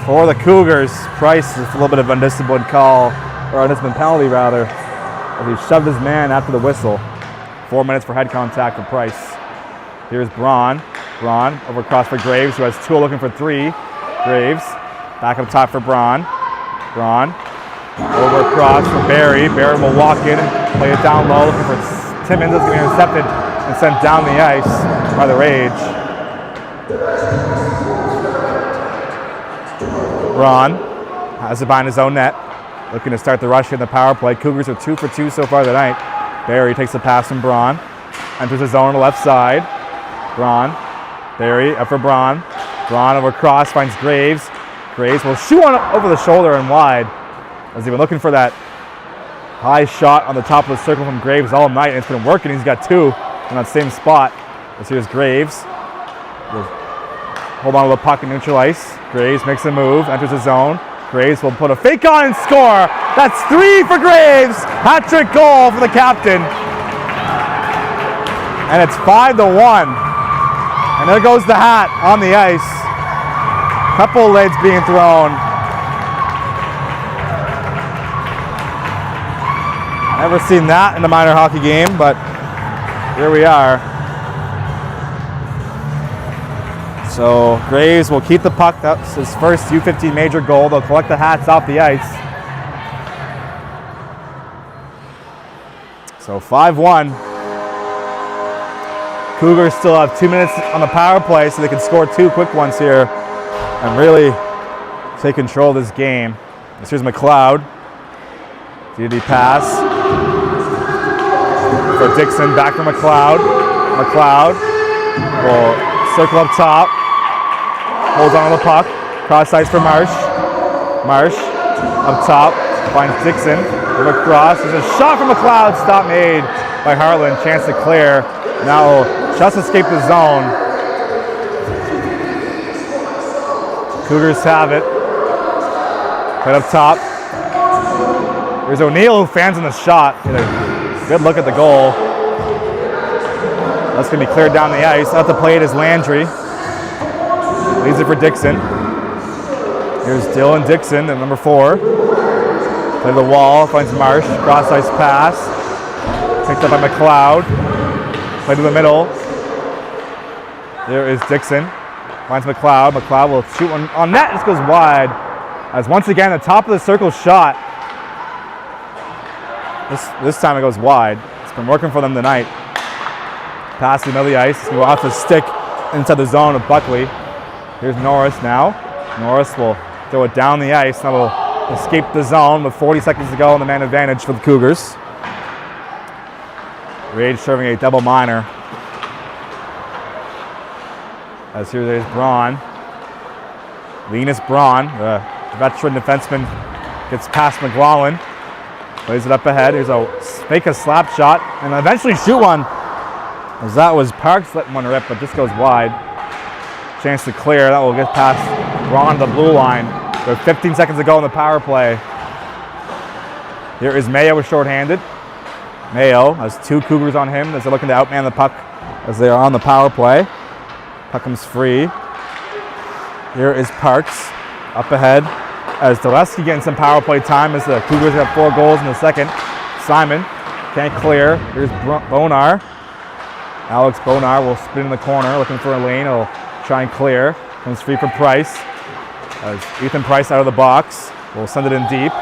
S1: for the Cougars. Price is a little bit of undisciplined call, or undisciplined penalty rather, as he shoved his man after the whistle. 4 minutes for head contact for Price. Here's Braun. Braun over across for Graves, who has two looking for three. Graves back up top for Braun. Braun over across for Barry. Barry will walk in and play it down low, looking for Timmins. That's going to be intercepted and sent down the ice by the Rage. Braun has it behind his own net, looking to start the rush in the power play. Cougars are 2 for 2 so far tonight. Barry takes the pass from Braun, enters the zone on the left side. Braun, Barry up for Braun. Braun over cross, finds Graves. Graves will shoot one over the shoulder and wide, as he's been looking for that high shot on the top of the circle from Graves all night, and it's been working. He's got two in that same spot. As here's Graves. Hold on to the puck in neutral ice. Graves makes a move, enters the zone. Graves will put a fake on and score. That's 3 for Graves. Hat-trick goal for the captain. And it's 5-1. And there goes the hat on the ice. Couple lids being thrown. Never seen that in a minor hockey game, but here we are. So Graves will keep the puck. That's his first U15 major goal. They'll collect the hats off the ice. So 5-1. Cougars still have 2 minutes on the power play, so they can score 2 quick ones here and really take control of this game. Here's McLeod. DD pass for Dixon, back for McLeod. McLeod will circle up top. Holds on to the puck. Cross ice for Marsh. Marsh up top. finds Dixon. Move across. There's a shot from McLeod. Stop made by Harlan. Chance to clear. Now just escape the zone. Cougars have it. Right up top. There's O'Neill who fans in the shot. Get a good look at the goal. That's going to be cleared down the ice. Out to play it is Landry. Leaves it for Dixon. Here's Dylan Dixon at number 4. Play to the wall, finds Marsh. Cross ice pass. Picked up by McLeod. Play to the middle. There is Dixon. Finds McLeod. McLeod will shoot one on net. This goes wide. As once again, the top of the circle shot. This time it goes wide. It's been working for them tonight. Pass to the middle of the ice. It's going to go off the stick inside the zone of Buckley. Here's Norris now. Norris will throw it down the ice. Now will escape the zone with 40 seconds to go on the man advantage for the Cougars. Rage serving a double minor. As here there's Braun. Linus Braun, the veteran defenseman, gets past McLaughlin. Plays it up ahead. Here's a fake a slap shot and eventually shoot one. As that was Parks letting one rip, but just goes wide. Chance to clear. That will get past Braun to the blue line. With 15 seconds to go in the power play. Here is Mayo with shorthanded. Mayo has 2 Cougars on him as they're looking to outman the puck as they are on the power play. Puck comes free. Here is Parks up ahead as Doleski getting some power play time as the Cougars have 4 goals in the second. Simon can't clear. Here's Bonar. Alex Bonar will spin in the corner looking for a lane. He'll try and clear. Comes free for Price. As Ethan Price out of the box. Will send it in deep.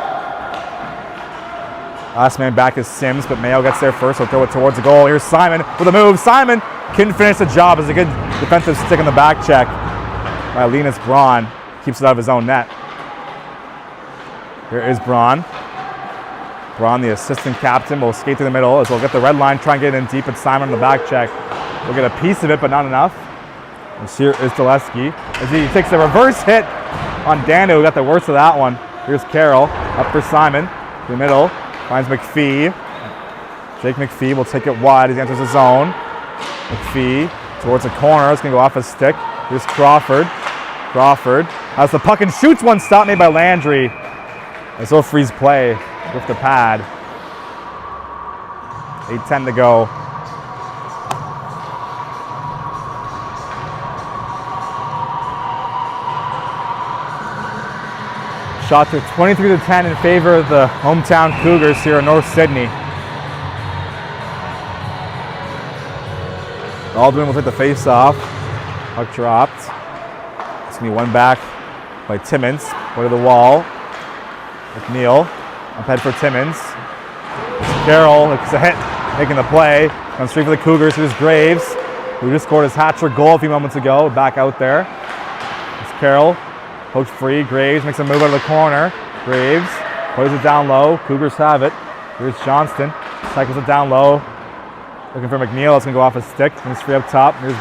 S1: Last man back is Sims, but Mayo gets there first. He'll throw it towards the goal. Here's Simon with a move. Simon couldn't finish the job. As a good defensive stick in the back check by Linus Braun. Keeps it out of his own net. Here is Braun. Braun, the assistant captain, will skate to the middle as we'll get the red line, try and get it in deep, and Simon on the back check. We'll get a piece of it, but not enough. And here is Doleski as he takes a reverse hit on Dando, who got the worst of that one. Here's Carroll, up for Simon, to the middle, finds McPhee. Jake McPhee will take it wide as he enters the zone. McPhee towards the corner, it's going to go off his stick. Here's Crawford. Crawford has the puck and shoots one, stop made by Landry. As he'll freeze play with the pad. 8:10 to go. Shots are 23-10 in favor of the hometown Cougars here in North Sydney. Aldwin will take the face off. Puck dropped. It's going to be one back by Timmins. Go to the wall. McNeil up head for Timmins. Carroll, it's a hit, making the play. Comes straight for the Cougars. Here's Graves, who just scored his hat-trick goal a few moments ago. Back out there. It's Carroll, poked free. Graves makes a move out of the corner. Graves plays it down low. Cougars have it. Here's Johnston, cycles it down low. Looking for McNeil. It's going to go off his stick. Comes free up top. Here's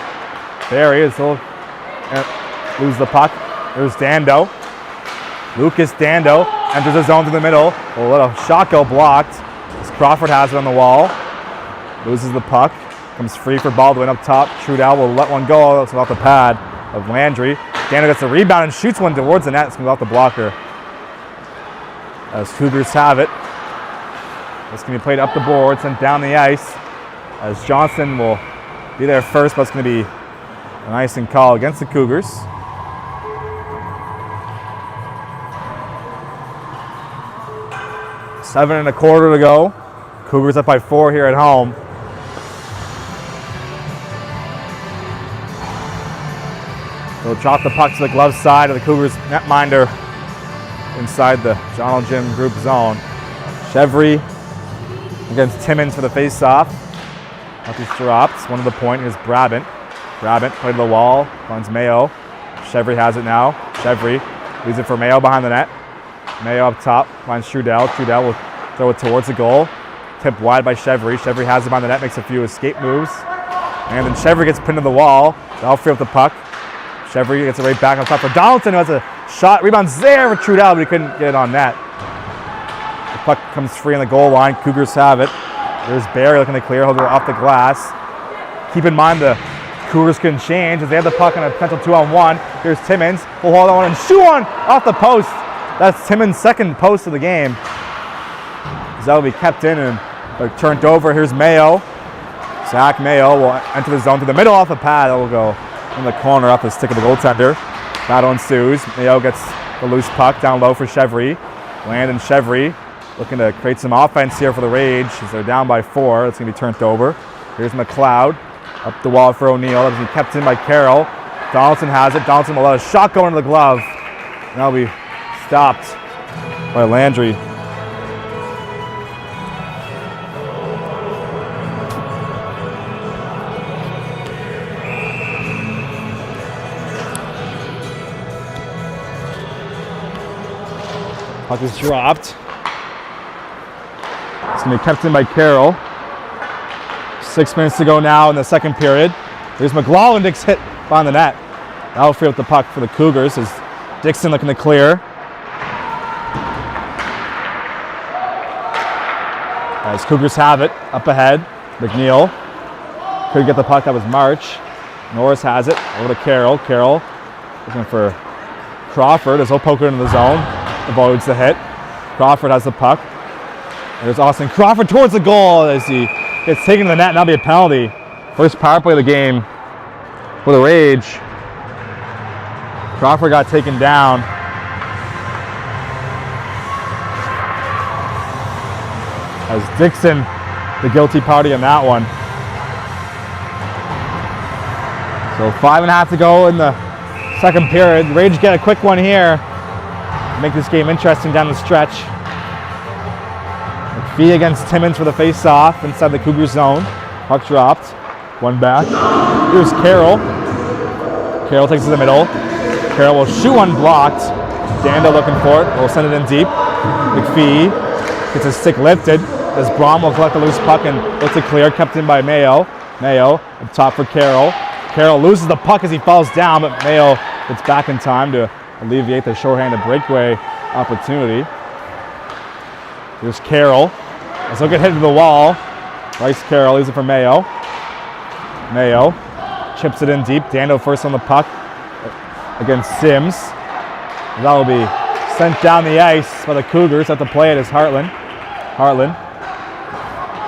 S1: Barry. He'll lose the puck. There's Dando. Lucas Dando enters the zone through the middle. We'll let a shot go blocked. As Crawford has it on the wall. Loses the puck. Comes free for Baldwin up top. Trudell will let one go. It's off the pad of Landry. Dando gets the rebound and shoots one towards the net. It's going to go off the blocker. As Cougars have it. It's going to be played up the board, sent down the ice. As Johnston will be there first, but it's going to be an icing call against the Cougars. 7:25 to go. Cougars up by 4 here at home. They'll drop the puck to the glove side of the Cougars netminder inside the Joneljim group zone. Chevry against Timmins for the face-off. Puck is dropped. One to the point is Brabant. Brabant played to the wall. Finds Mayo. Chevry has it now. Chevry leaves it for Mayo behind the net. Mayo up top, finds Trudell. Trudell will throw it towards the goal. Tipped wide by Chevry. Chevry has it behind the net, makes a few escape moves. And then Chevry gets pinned to the wall. They'll free up the puck. Chevry gets it right back on top for Donaldson, who has a shot. Rebounds there for Trudell, but he couldn't get it on net. puck comes free on the goal line. Cougars have it. There's Barry looking to clear. He'll go off the glass. Keep in mind the Cougars can change as they have the puck on a potential 2-on-1. Here's Timmins. We'll hold on and shoot one off the post. That's Timmins' second post of the game. That will be kept in and turned over. Here's Mayo. Zach Mayo will enter the zone to the middle off the pad. That will go in the corner off the stick of the goaltender. Battle ensues. Mayo gets the loose puck down low for Chevry. Landon Chevry looking to create some offense here for the Rage as they're down by 4. It's going to be turned over. Here's McLeod. Up the wall for O'Neill. That's going to be kept in by Carroll. Donaldson has it. Donaldson will let a shot go into the glove. And that'll be stopped by Landry. Puck is dropped. It's going to be kept in by Carroll. 6 minutes to go now in the second period. Here's McLaughlin. Dick's hit behind the net. That'll free up the puck for the Cougars as Dixon looking to clear. As Cougars have it up ahead. McNeil could get the puck. That was March. Norris has it over to Carroll. Carroll looking for Crawford as he'll poke it into the zone. Avoids the hit. Crawford has the puck. There's Austin Crawford towards the goal as he gets taken to the net, and that'll be a penalty. First power play of the game for the Rage. Crawford got taken down. As Dixon, the guilty party on that one. So 5.5 to go in the second period. The Rage get a quick one here. Make this game interesting down the stretch. McPhee against Timmins for the face-off inside the Cougars zone. Puck dropped. One back. Here's Carroll. Carroll takes it to the middle. Carroll will shoot one blocked. Danda looking for it. Will send it in deep. McPhee gets his stick lifted. As Braun will collect the loose puck and looks it clear. Kept in by Mayo. Mayo up top for Carroll. Carroll loses the puck as he falls down, but Mayo gets back in time to alleviate the shorthanded breakaway opportunity. Here's Carroll. As he'll get hit to the wall. Bryce Carroll leaves it for Mayo. Mayo chips it in deep. Dando first on the puck against Sims. That will be sent down the ice by the Cougars. Have to play it as Hartland. Hartland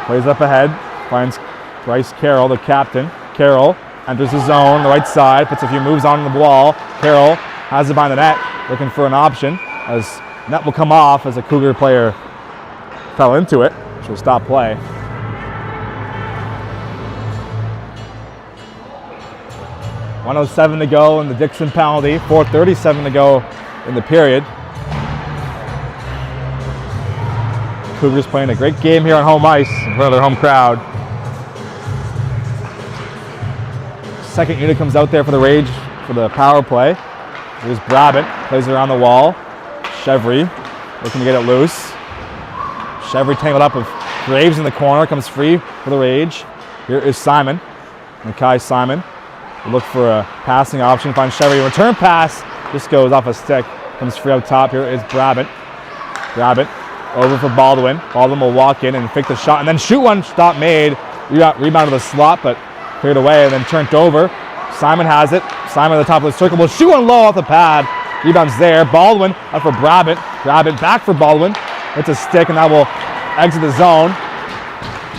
S1: plays up ahead. Finds Bryce Carroll, the captain. Carroll enters the zone, the right side. Puts a few moves on the wall. Carroll has it behind the net, looking for an option as net will come off as a Cougar player fell into it, which will stop play. .107 to go in the Dixon penalty, 4:37 to go in the period. Cougars playing a great game here on home ice in front of their home crowd. Second unit comes out there for the Rage for the power play. Here's Brabant, plays it around the wall. Chevry looking to get it loose. Chevry tangled up with Graves in the corner, comes free for the Rage. Here is Simon, Mackay Simon. Look for a passing option, finds Chevry. Return pass, just goes off a stick, comes free up top. Here is Brabant. Brabant over for Baldwin. Baldwin will walk in and fake the shot and then shoot one. Stop made. Rebound to the slot, but cleared away and then turned over. Simon has it. Simon at the top of the circle will shoot one low off the pad. Rebounds there. Baldwin up for Brabant. Brabant back for Baldwin. It's a stick and that will exit the zone.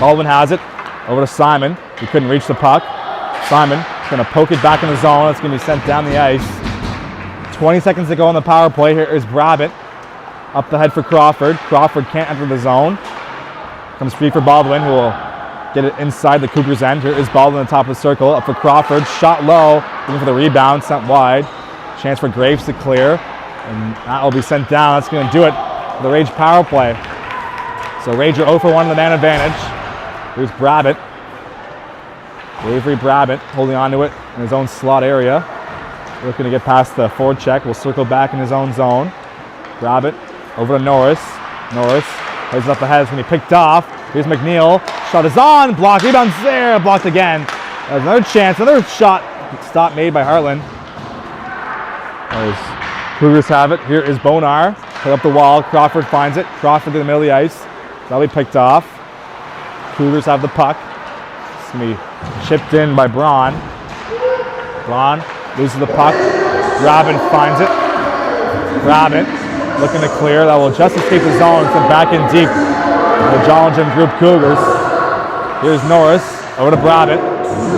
S1: Baldwin has it. Over to Simon. He couldn't reach the puck. Simon going to poke it back in the zone. It's going to be sent down the ice. 20 seconds to go on the power play. Here is Brabant. Up the head for Crawford. Crawford can't enter the zone. Comes free for Baldwin, who will get it inside the Cougars' end. Here is Baldwin on the top of the circle. Up for Crawford. Shot low. Looking for the rebound. Sent wide. Chance for Graves to clear. And that will be sent down. That's going to do it for the Rage power play. So Rage are 0 for 1 in the man advantage. Here's Brabant. Avery Brabant holding on to it in his own slot area. Looking to get past the forward check. Will circle back in his own zone. Brabant over to Norris. Norris plays it up ahead. It's going to be picked off. Here's McNeil. Shot is on. Blocked. Rebounds there. Blocked again. There's another chance. Another shot. Stop made by Hartland. As Cougars have it. Here is Bonar. Put up the wall. Crawford finds it. Crawford to the middle of the ice. That'll be picked off. Cougars have the puck. It's going to be chipped in by Braun. Braun loses the puck. Grabin finds it. Grabin looking to clear. That will just escape the zone. It's back in deep. The Joneljim group Cougars. Here's Norris. Over to Brabant.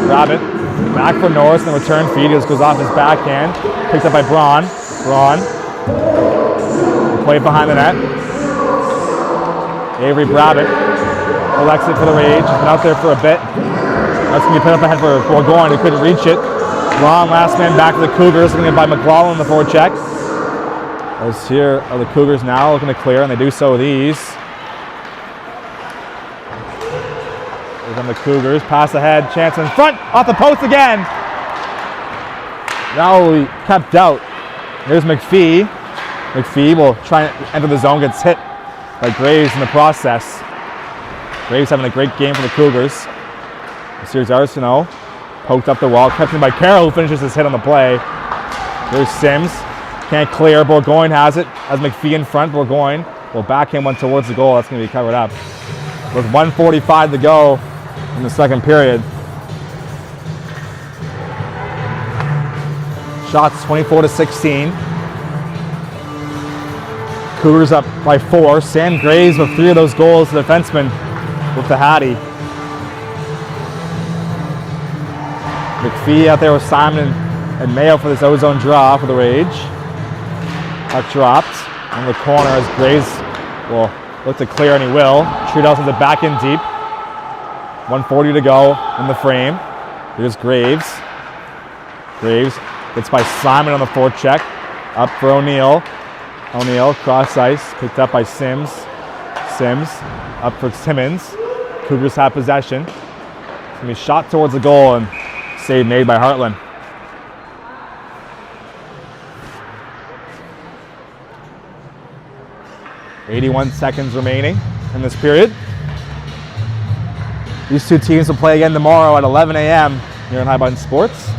S1: Brabant back for Norris. And the return feed. He just goes off his backhand. Picked up by Braun. Braun. Play behind the net. Avery Brabant collects it for the Rage. He's been out there for a bit. That's going to be put up ahead for Bourgoin, who couldn't reach it. Long last man back to the Cougars. Looking at by McLaughlin in the forecheck. As here are the Cougars now looking to clear, and they do so with ease. Here come the Cougars. Pass ahead. Chance in front. Off the post again. Now we kept out. Here's McPhee. McPhee will try and enter the zone. Gets hit by Graves in the process. Graves having a great game for the Cougars. Here's Arsenault. Poked up the wall. Kept in by Carroll, who finishes his hit on the play. Here's Sims. Can't clear. Bourgoin has it. Has McPhee in front. Bourgoin will backhand one towards the goal. That's going to be covered up. With 1:45 to go in the second period. Shots 24-16. Cougars up by 4. Sam Graves with 3 of those goals. The defenseman with the Hattie. McPhee out there with Simon and Mayo for this ozone draw for the Rage. Puck dropped in the corner as Graves will look to clear, and he will. Trudeau sends it back in deep. 1:40 to go in the frame. Here's Graves. Graves gets by Simon on the forecheck. Up for O'Neill. O'Neill cross ice, picked up by Sims. Sims up for Timmins. Cougars have possession. It's going to be shot towards the goal, and save made by Hartland. .81 seconds remaining in this period. These two teams will play again tomorrow at 11 a.m. here in High Button Sports.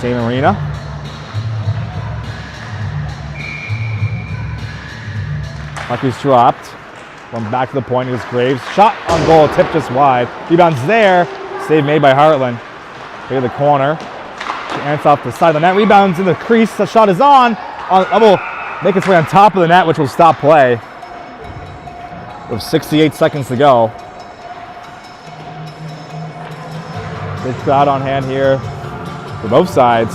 S1: Same arena. Puck is dropped. One back to the point. Here's Graves. Shot on goal, tipped just wide. Rebounds there. Save made by Hartland. Here the corner. Ants off the side of the net. Rebounds in the crease. The shot is on. That will make its way on top of the net, which will stop play. With 68 seconds to go. Big crowd on hand here for both sides.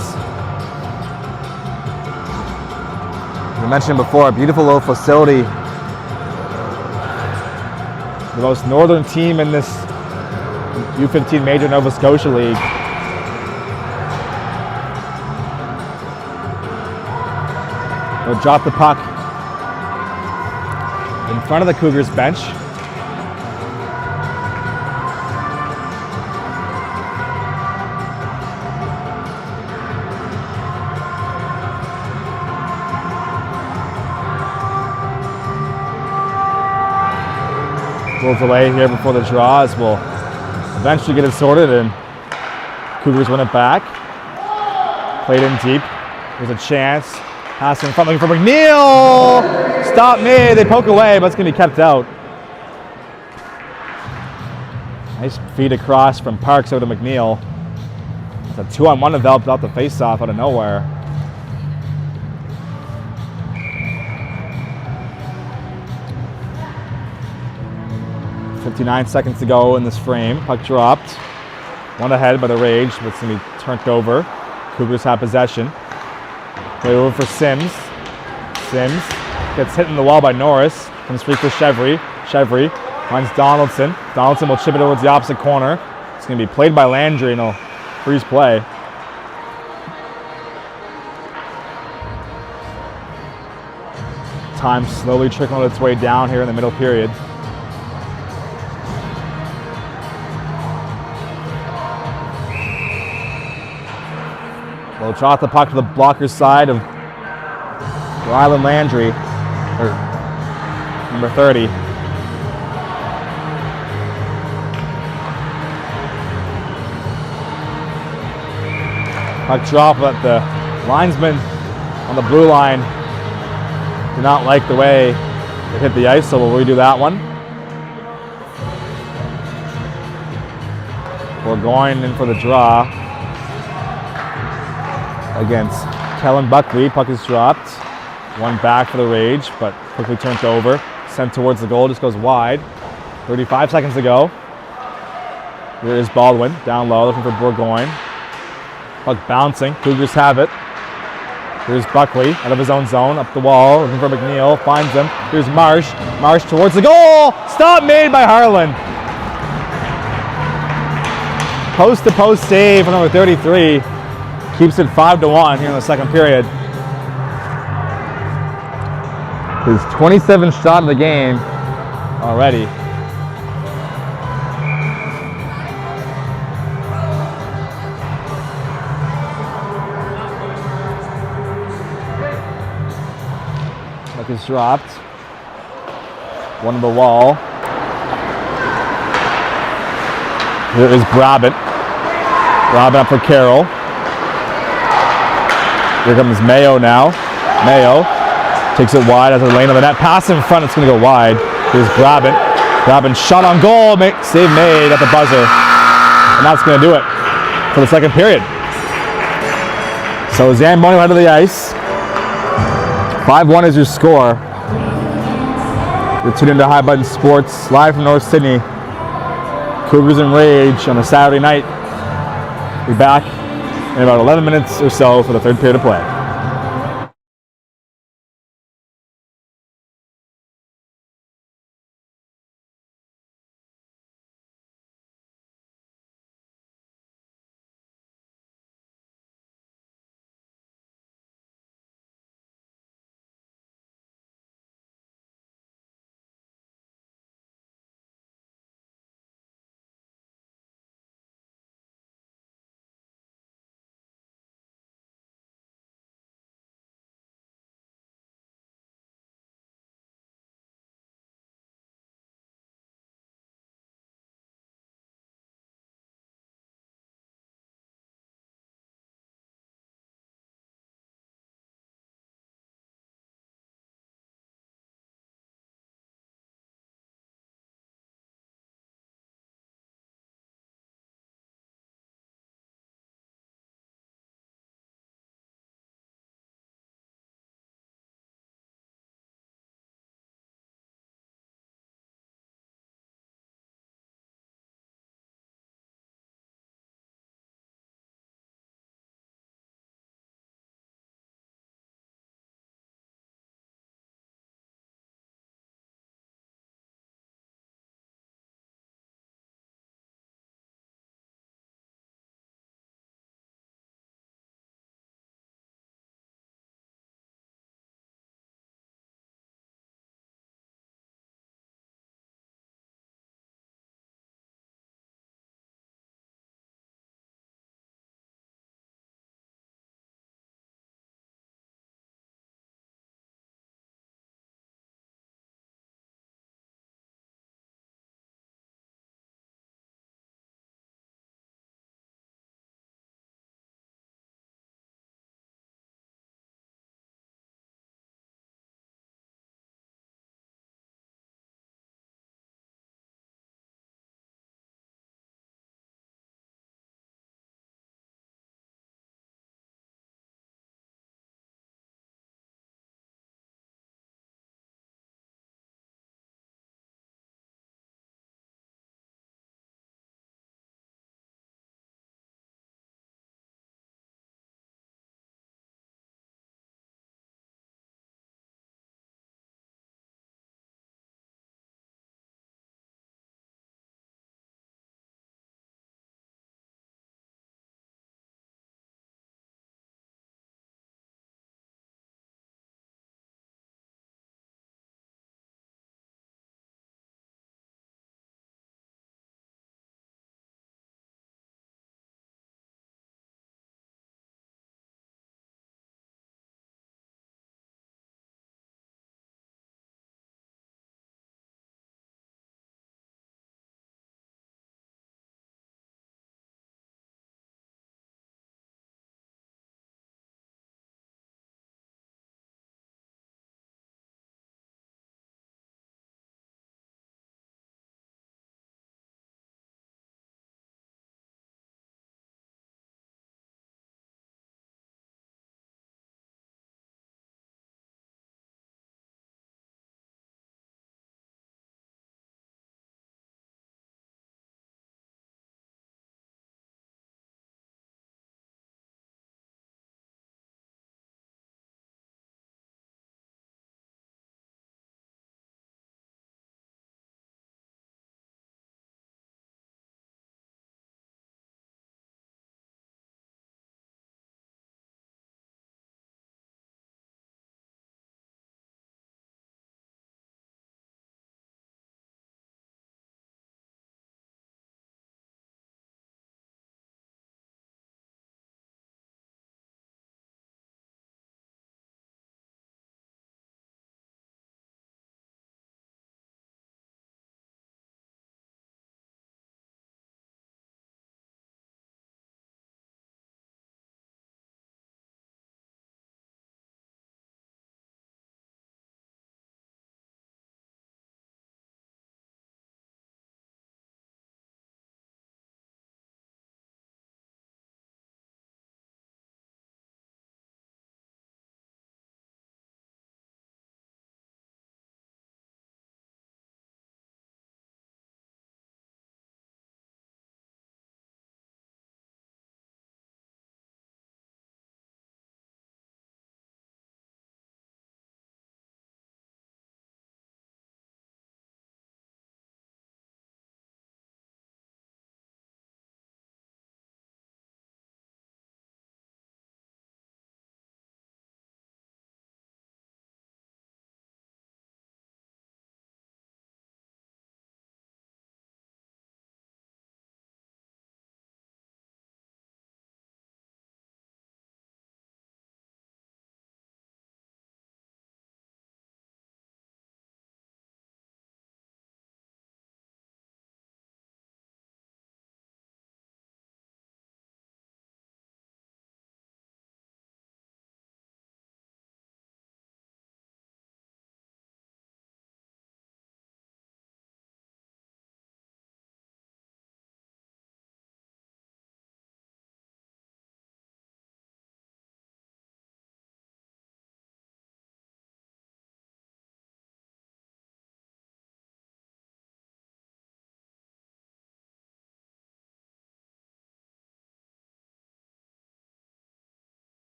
S1: As I mentioned before, a beautiful little facility. The most northern team in this U15 Major Nova Scotia League. They'll drop the puck in front of the Cougars bench. A little delay here before the draw, as we'll eventually get it sorted, and Cougars win it back. Played in deep. There's a chance. Pass in front, looking for McNeil. Stop me. They poke away, but it's going to be kept out. Nice feed across from Parks over to McNeil. It's a 2-on-1 developed off the face-off out of nowhere. .59 seconds to go in this frame. Puck dropped. One ahead by the Rage, but it's going to be turned over. Cougars have possession. Play over for Sims. Sims gets hit in the wall by Norris. Comes free for Chevry. Chevry finds Donaldson. Donaldson will chip it over to the opposite corner. It's going to be played by Landry, and he'll freeze play. Time slowly trickling its way down here in the middle period. They'll drop the puck to the blocker's side of Rylan Landry, or number 30. Puck drop, but the linesman on the blue line did not like the way it hit the ice, so we'll redo that one. We're going in for the draw against Kellen Buckley. Puck is dropped. One back for the Rage, but quickly turned over. Sent towards the goal, just goes wide. 35 seconds to go. Here is Baldwin, down low, looking for Bourgogne. Puck bouncing, Cougars have it. Here's Buckley, out of his own zone, up the wall, looking for McNeil, finds him. Here's Marsh, Marsh towards the goal! Stop made by Harlan. Post-to-post save for number 33. Keeps it 5-1 here in the second period. His 27th shot of the game already. Puck is dropped. One on the wall. Here is Brabant. Brabant up for Carroll. Here comes Mayo now. Mayo takes it wide, has a lane on the net. Pass in front, it's going to go wide. Here's Brabant. Brabant shot on goal. Save made at the buzzer. And that's going to do it for the second period. So Zamboni out of the ice. 5-1 is your score. You're tuned into High Button Sports, live from North Sydney. Cougars and Rage on a Saturday night. Be back in about 11 minutes or so for the third period of play.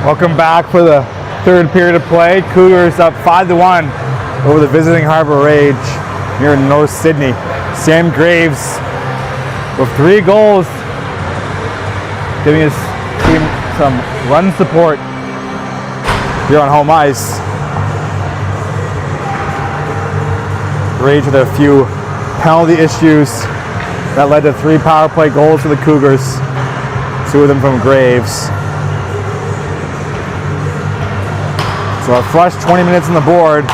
S1: Welcome back for the third period of play. Cougars up 5-1 over the visiting Harbour Rage here in North Sydney. Sam Graves with 3 goals, giving his team some run support here on home ice. Rage with a few penalty issues that led to 3 power play goals for the Cougars, 2 of them from Graves. So a fresh 20 minutes on the board.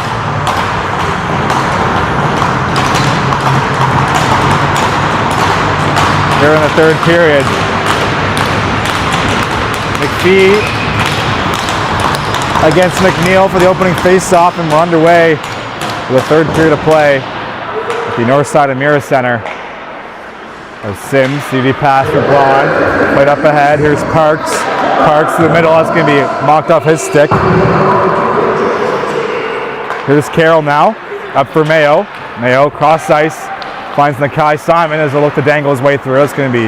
S1: Here in the third period. McPhee against McNeil for the opening face-off, and we're underway for the third period of play at the north side of Mira Center. As Sims, CV pass for Braun, played up ahead. Here's Parks. Parks to the middle. That's going to be mocked off his stick. Here's Carroll now, up for Mayo. Mayo cross ice, finds Nakai Simon as he'll look to dangle his way through. It's going to be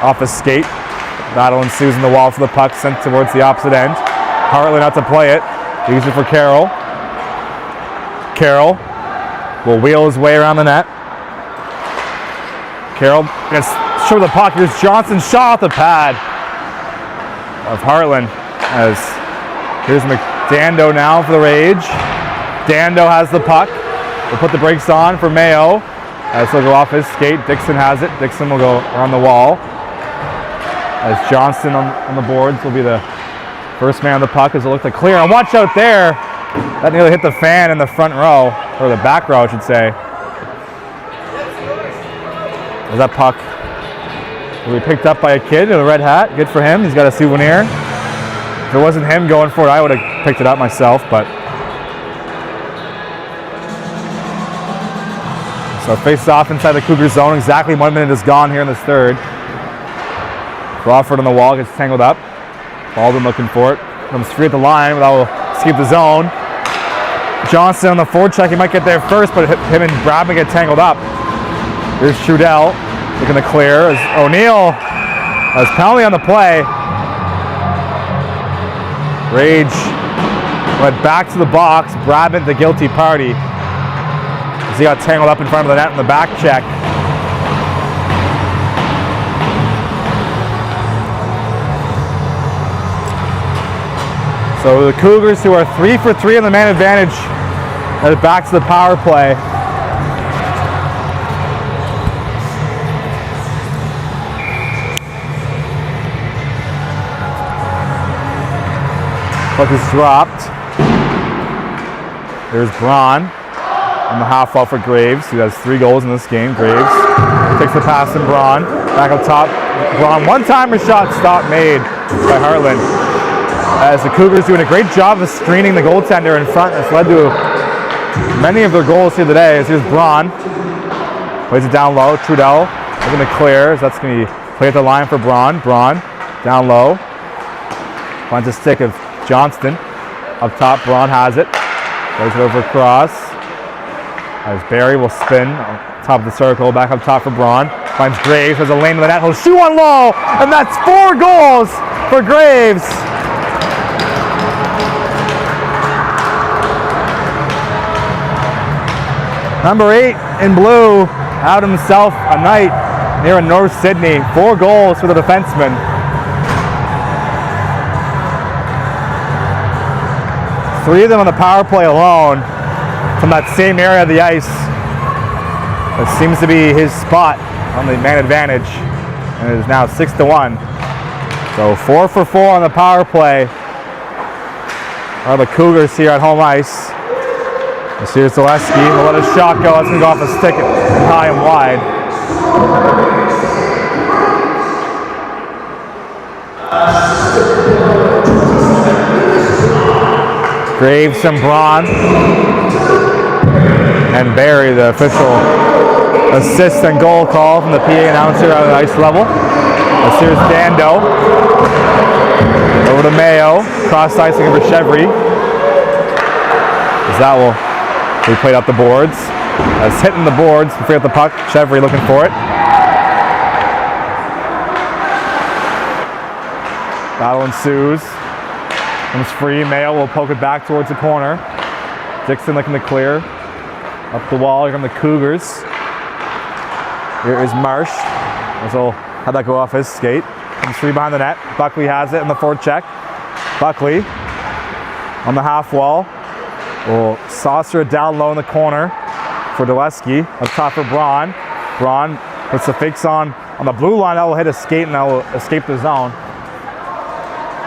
S1: off his skate. Battle ensues in the wall for the puck, sent towards the opposite end. Hartley not to play it. Use it for Carroll. Carroll will wheel his way around the net. Carroll gets show the puck. Here's Johnson, shot off the pad of Hartland. As here's McDando now for the Rage. Dando has the puck. We'll put the brakes on for Mayo. As he'll go off his skate. Dixon has it. Dixon will go around the wall. As Johnston on the boards will be the first man on the puck as it looked to clear. And watch out there. That nearly hit the fan in the front row, or the back row, I should say. As that puck will be picked up by a kid in a red hat. Good for him. He's got a souvenir. If it wasn't him going for it, I would have picked it up myself, but. So face off inside the Cougar zone. Exactly 1 minute is gone here in this third. Crawford on the wall gets tangled up. Baldwin looking for it. Comes free at the line, but that will escape the zone. Johnson on the forecheck. He might get there first, but him and Bradman get tangled up. Here's Trudell looking to clear. As O'Neill has penalty on the play. Rage went back to the box. Bradman the guilty party. He got tangled up in front of the net in the back check. So the Cougars, who are 3 for 3 on the man advantage, headed back to the power play. Puck is dropped. There's Braun. On the half wall for Graves, who has 3 goals in this game. Graves takes the pass from Braun. Back up top. Braun, one-timer shot stop made by Hartland. As the Cougars doing a great job of screening the goaltender in front. That's led to many of their goals here today. As here's Braun. Plays it down low. Trudell looking to clear. As that's going to be played at the line for Braun. Braun down low. Finds a stick of Johnston. Up top, Braun has it. Plays it over across. As Barry will spin on top of the circle, back up top for Braun. Finds Graves, has a lane to the net, he'll shoot one low, and that's 4 goals for Graves. Number 8 in blue, out himself a night here in North Sydney. 4 goals for the defenseman. Three of them on the power play alone. From that same area of the ice. It seems to be his spot on the man advantage, and it is now 6-1. So 4 for 4 on the power play are the Cougars here at home ice. And here's Zaleski. We'll let his shot go. That's going to go off a stick high and wide. Graves and Braun. And Barry, the official assist and goal call from the PA announcer out of the ice level. As here's Dando. Over to Mayo. Cross ice looking for Chevry. As that will be played up the boards. As hitting the boards, forget the puck. Chevry looking for it. Battle ensues. Comes free, Mayo will poke it back towards the corner. Dixon looking to clear. Up the wall, here come the Cougars. Here is Marsh. So how'd that go off his skate? Comes free behind the net. Buckley has it in the forecheck. Buckley on the half wall. Will saucer it down low in the corner for Dulesky. Up top for Braun. Braun puts the fakes on the blue line. That will hit a skate and that will escape the zone.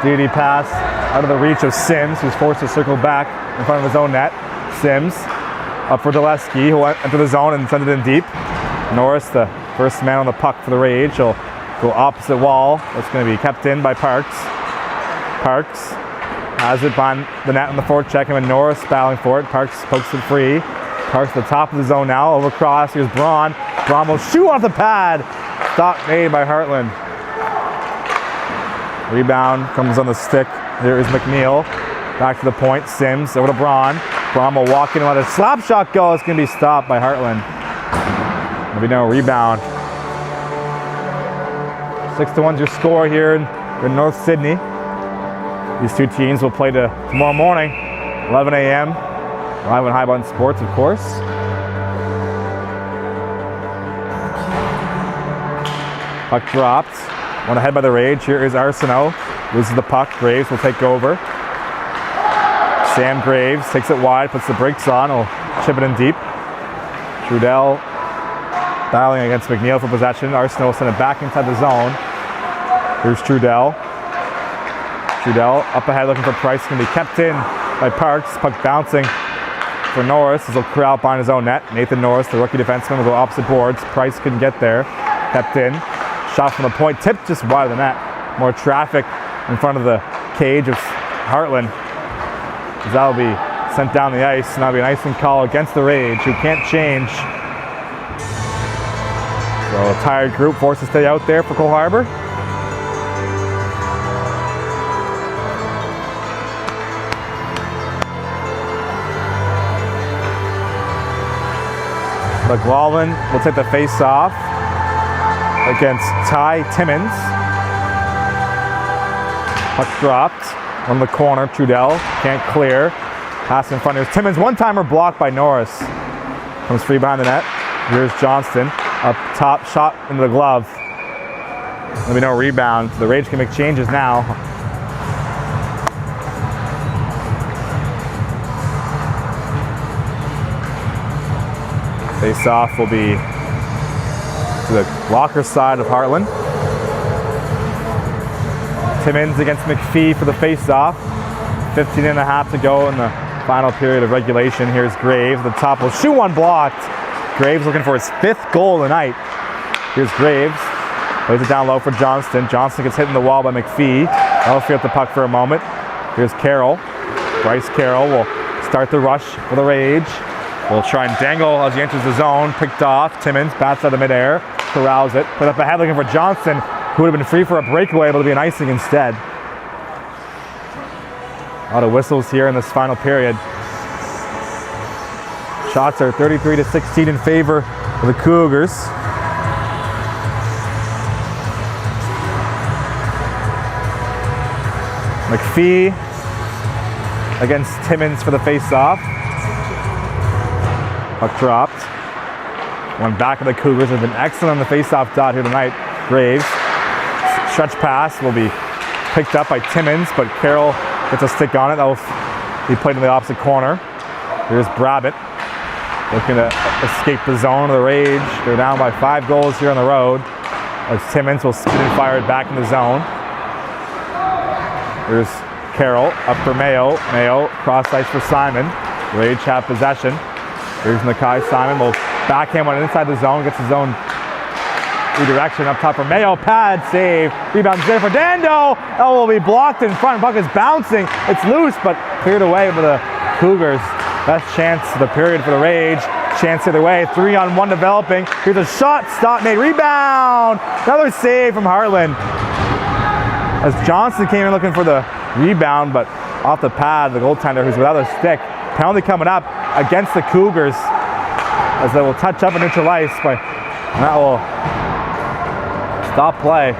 S1: DD pass out of the reach of Sims, who's forced to circle back in front of his own net. Sims up for Dulesky, who will enter the zone and send it in deep. Norris, the first man on the puck for the Rage, will go opposite wall. That's going to be kept in by Parks. Parks has it behind the net in the forecheck, and with Norris battling for it. Parks pokes it free. Parks at the top of the zone now, over cross. Here's Braun. Braun will shoot off the pad. Stop made by Heartland. Rebound comes on the stick. There is McNeil. Back to the point. Sims over to Braun. Braun will walk in and let a slap shot go. It's going to be stopped by Heartland. There'll be no rebound. 6-1's your score here in North Sydney. These two teams will play tomorrow morning, 11 a.m. live on Highbutton Sports, of course. Puck dropped. One ahead by the Rage. Here is Arsenault. Loses the puck. Graves will take over. Sam Graves takes it wide, puts the brakes on. Will chip it in deep. Trudell battling against McNeil for possession. Arsenault will send it back inside the zone. Here's Trudell. Trudell up ahead looking for Price. Going to be kept in by Parks. Puck bouncing for Norris. This will clear out behind his own net. Nathan Norris, the rookie defenseman, will go opposite boards. Price couldn't get there. Kept in. Shot from the point. Tipped just wide of the net. More traffic in front of the cage of Heartland. As that will be sent down the ice. And that'll be an icing call against the Rage, who can't change. So a tired group forced to stay out there for Cole Harbour. McLaughlin will take the face-off against Ty Timmins. Puck dropped on the corner. Trudell can't clear. Pass in front. Here's Timmins. One-timer blocked by Norris. Comes free behind the net. Here's Johnston. Up top, shot into the glove. There'll be no rebound. The Rage can make changes now. Face-off will be to the locker side of Heartland. Timmins against McPhee for the face-off. 15 and a half to go in the final period of regulation. Here's Graves. The top will shoot one blocked. Graves looking for his 5th goal of the night. Here's Graves. Lays it down low for Johnston. Johnston gets hit in the wall by McPhee. That'll free up the puck for a moment. Here's Carroll. Bryce Carroll will start the rush for the Rage. Will try and dangle as he enters the zone. Picked off. Timmins bats out of midair. Corrals it. Put up ahead looking for Johnston, who would have been free for a breakaway, but it'll be an icing instead. A lot of whistles here in this final period. Shots are 33-16 in favor of the Cougars. McPhee against Timmins for the face-off. Puck dropped. One back of the Cougars have been excellent on the face-off dot here tonight. Graves. Stretch pass will be picked up by Timmins, but Carroll gets a stick on it. That will be played in the opposite corner. Here's Brabbit looking to escape the zone of the Rage. They're down by 5 goals here on the road, as Timmins will spin and fire it back in the zone. Here's Carroll up for Mayo. Mayo cross ice for Simon. Rage have possession. Here's Nakai. Simon will backhand one inside the zone, gets his own redirection up top for Mayo. Pad save. Rebound there for Dando. That will be blocked in front. Puck is bouncing. It's loose, but cleared away for the Cougars. Best chance of the period for the Rage. Chance the other way. 3-on-1 developing. Here's a shot. Stop made. Rebound. Another save from Heartland. As Johnson came in looking for the rebound, but off the pad, the goaltender who's without a stick. Penalty coming up against the Cougars, as they will touch up a neutral ice, and that will stop play.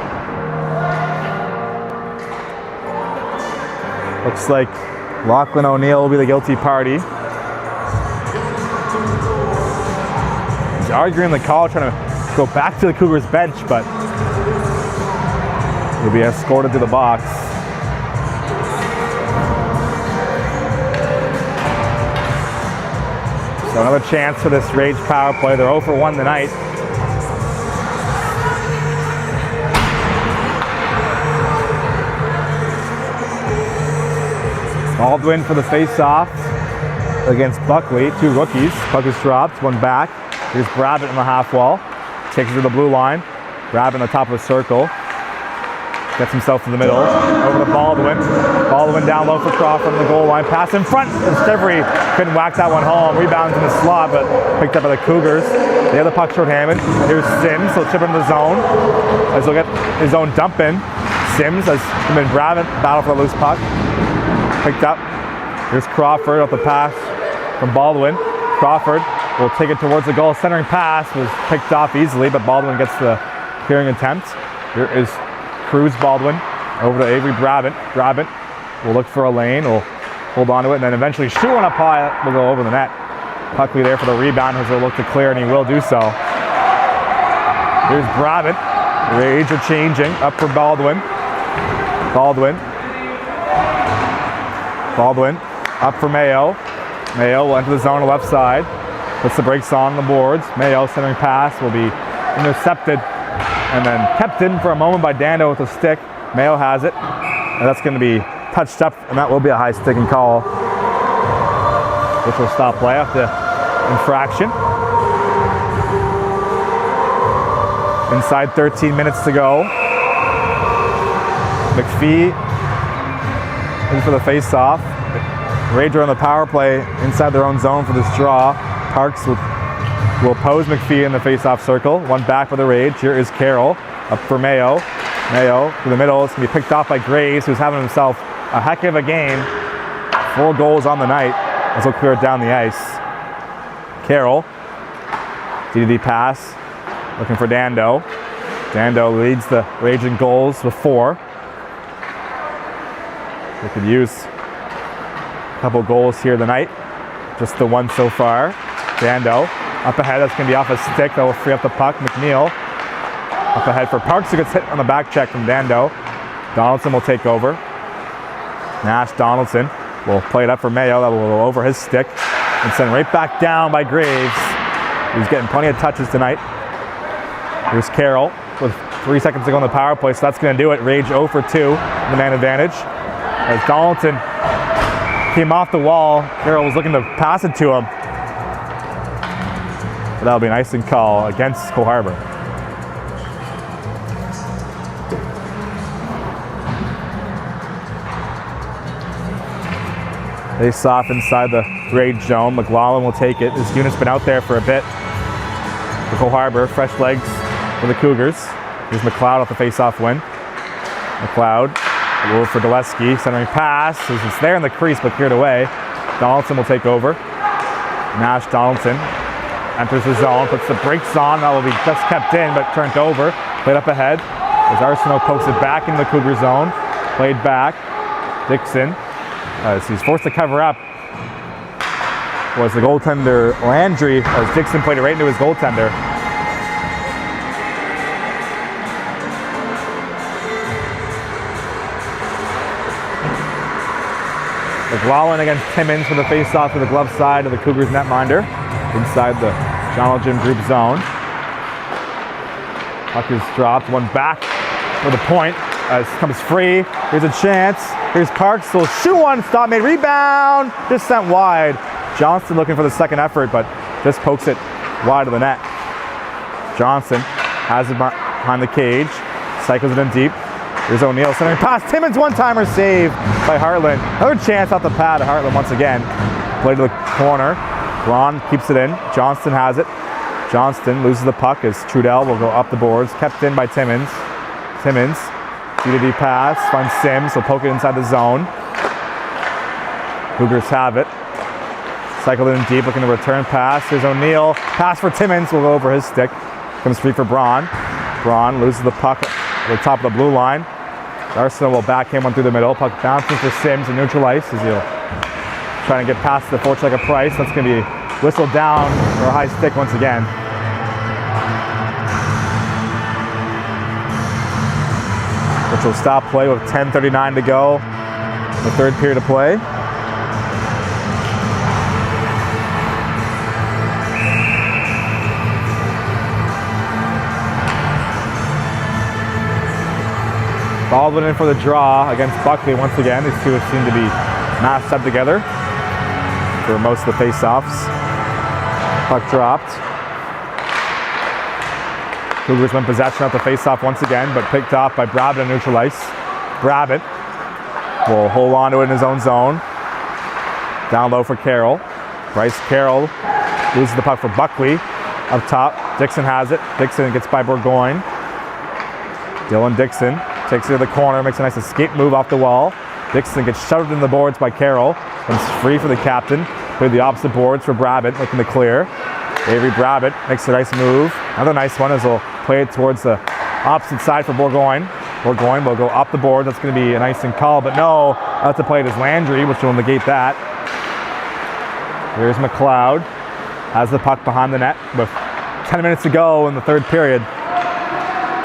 S1: Looks like Lachlan O'Neill will be the guilty party. He's arguing the call, trying to go back to the Cougars bench, but he'll be escorted to the box. So another chance for this Rage power play. They're 0 for 1 tonight. Baldwin for the face-off against Buckley. 2 rookies. Puck is dropped, 1 back. Here's Brabbit in the half wall. Takes it to the blue line. Brabbit in the top of the circle. Gets himself to the middle. Over to Baldwin. Baldwin down low for Crawford on the goal line. Pass in front. Stivery couldn't whack that one home. Rebounds in the slot, but picked up by the Cougars. They have the puck short-handed. Here's Sims. He'll chip into the zone. As he'll get his own dump in. Sims as him and Brabbit battle for the loose puck. Picked up. Here's Crawford off the pass from Baldwin. Crawford will take it towards the goal. Centering pass was picked off easily, but Baldwin gets the clearing attempt. Here is Cruz Baldwin over to Avery Brabbit. Brabbit will look for a lane, will hold on to it, and then eventually shoot on a pie will go over the net. Buckley there for the rebound as he'll look to clear, and he will do so. Here's Brabbit. Rage are changing. Up for Baldwin. Baldwin up for Mayo. Mayo will enter the zone on the left side. Puts the brakes on the boards. Mayo centering pass will be intercepted and then kept in for a moment by Dando with a stick. Mayo has it. And that's going to be touched up, and that will be a high sticking call, which will stop play after infraction. Inside 13 minutes to go. McPhee in for the face-off. Rager on the power play inside their own zone for this draw. Parks will oppose McPhee in the face-off circle. 1 back for the Rage. Here is Carroll. Up for Mayo. Mayo to the middle. It's going to be picked off by Graves, who's having himself a heck of a game. 4 goals on the night as he'll clear it down the ice. Carroll. DDD pass. Looking for Dando. Dando leads the Rage in goals with 4. They could use a couple goals here tonight. Just the 1 so far. Dando up ahead. That's going to be off a stick. That will free up the puck. McNeil up ahead for Parks, who gets hit on the back check from Dando. Donaldson will take over. Nash Donaldson will play it up for Mayo. That will go over his stick and send right back down by Graves. He's getting plenty of touches tonight. Here's Carroll with 3 seconds to go on the power play, so that's going to do it. Rage 0 for 2, the man advantage. As Donaldson came off the wall, Carroll was looking to pass it to him. But that'll be an icing call against Cole Harbour. They soft inside the Rage zone. McLaughlin will take it. This unit's been out there for a bit. For Cole Harbour, fresh legs for the Cougars. Here's McLeod off the face-off win. McLeod, a little for Gillespie, centering pass. It's there in the crease, but cleared away. Donaldson will take over. Nash Donaldson enters the zone, puts the brakes on. That will be just kept in, but turned over. Played up ahead. As Arsenault pokes it back into the Cougar zone. Played back. Dixon, as he's forced to cover up, was the goaltender Landry, as Dixon played it right into his goaltender. McLaughlin against Timmins for the face-off to the glove side of the Cougars netminder inside the Joneljim group zone. Puck is dropped, 1 back for the point as comes free. Here's a chance. Here's Parks, will shoot one, stop made, rebound, just sent wide. Johnston looking for the second effort, but just pokes it wide of the net. Johnson has it behind the cage, cycles it in deep. Here's O'Neill centering pass. Timmins one-timer save by Hartland. Another chance off the pad of Hartland once again. Play to the corner. Ron keeps it in. Johnston has it. Johnston loses the puck as Trudell will go up the boards. Kept in by Timmins. Timmins, DDD pass, finds Sims. He'll poke it inside the zone. Cougars have it. Cycled in deep, looking to return pass. Here's O'Neill. Pass for Timmins will go over his stick. Comes free for Braun. Braun loses the puck at the top of the blue line. Arsenal will backhand one through the middle. Puck bounces for Sims and neutralized as he'll try to get past the forward like a Price. That's going to be whistled down for a high stick once again. Which will stop play with 10:39 to go in the third period of play. Baldwin in for the draw against Buckley once again. These two seem to be massed up together for most of the face-offs. Puck dropped. Cougars win possession at the face-off once again, but picked off by Brabant and neutralized. Brabant will hold on to it in his own zone. Down low for Carroll. Bryce Carroll loses the puck for Buckley. Up top, Dixon has it. Dixon gets by Burgoyne. Dylan Dixon takes it to the corner, makes a nice escape move off the wall. Dixon gets shoved in the boards by Carroll. Comes free for the captain. Played the opposite boards for Brabant, looking to clear. Avery Brabant makes a nice move. Another nice one as he'll play it towards the opposite side for Burgoyne. Burgoyne will go up the board. That's going to be an icing call, but no, that's to play it as Landry, which will negate that. Here's McLeod. Has the puck behind the net with 10 minutes to go in the third period.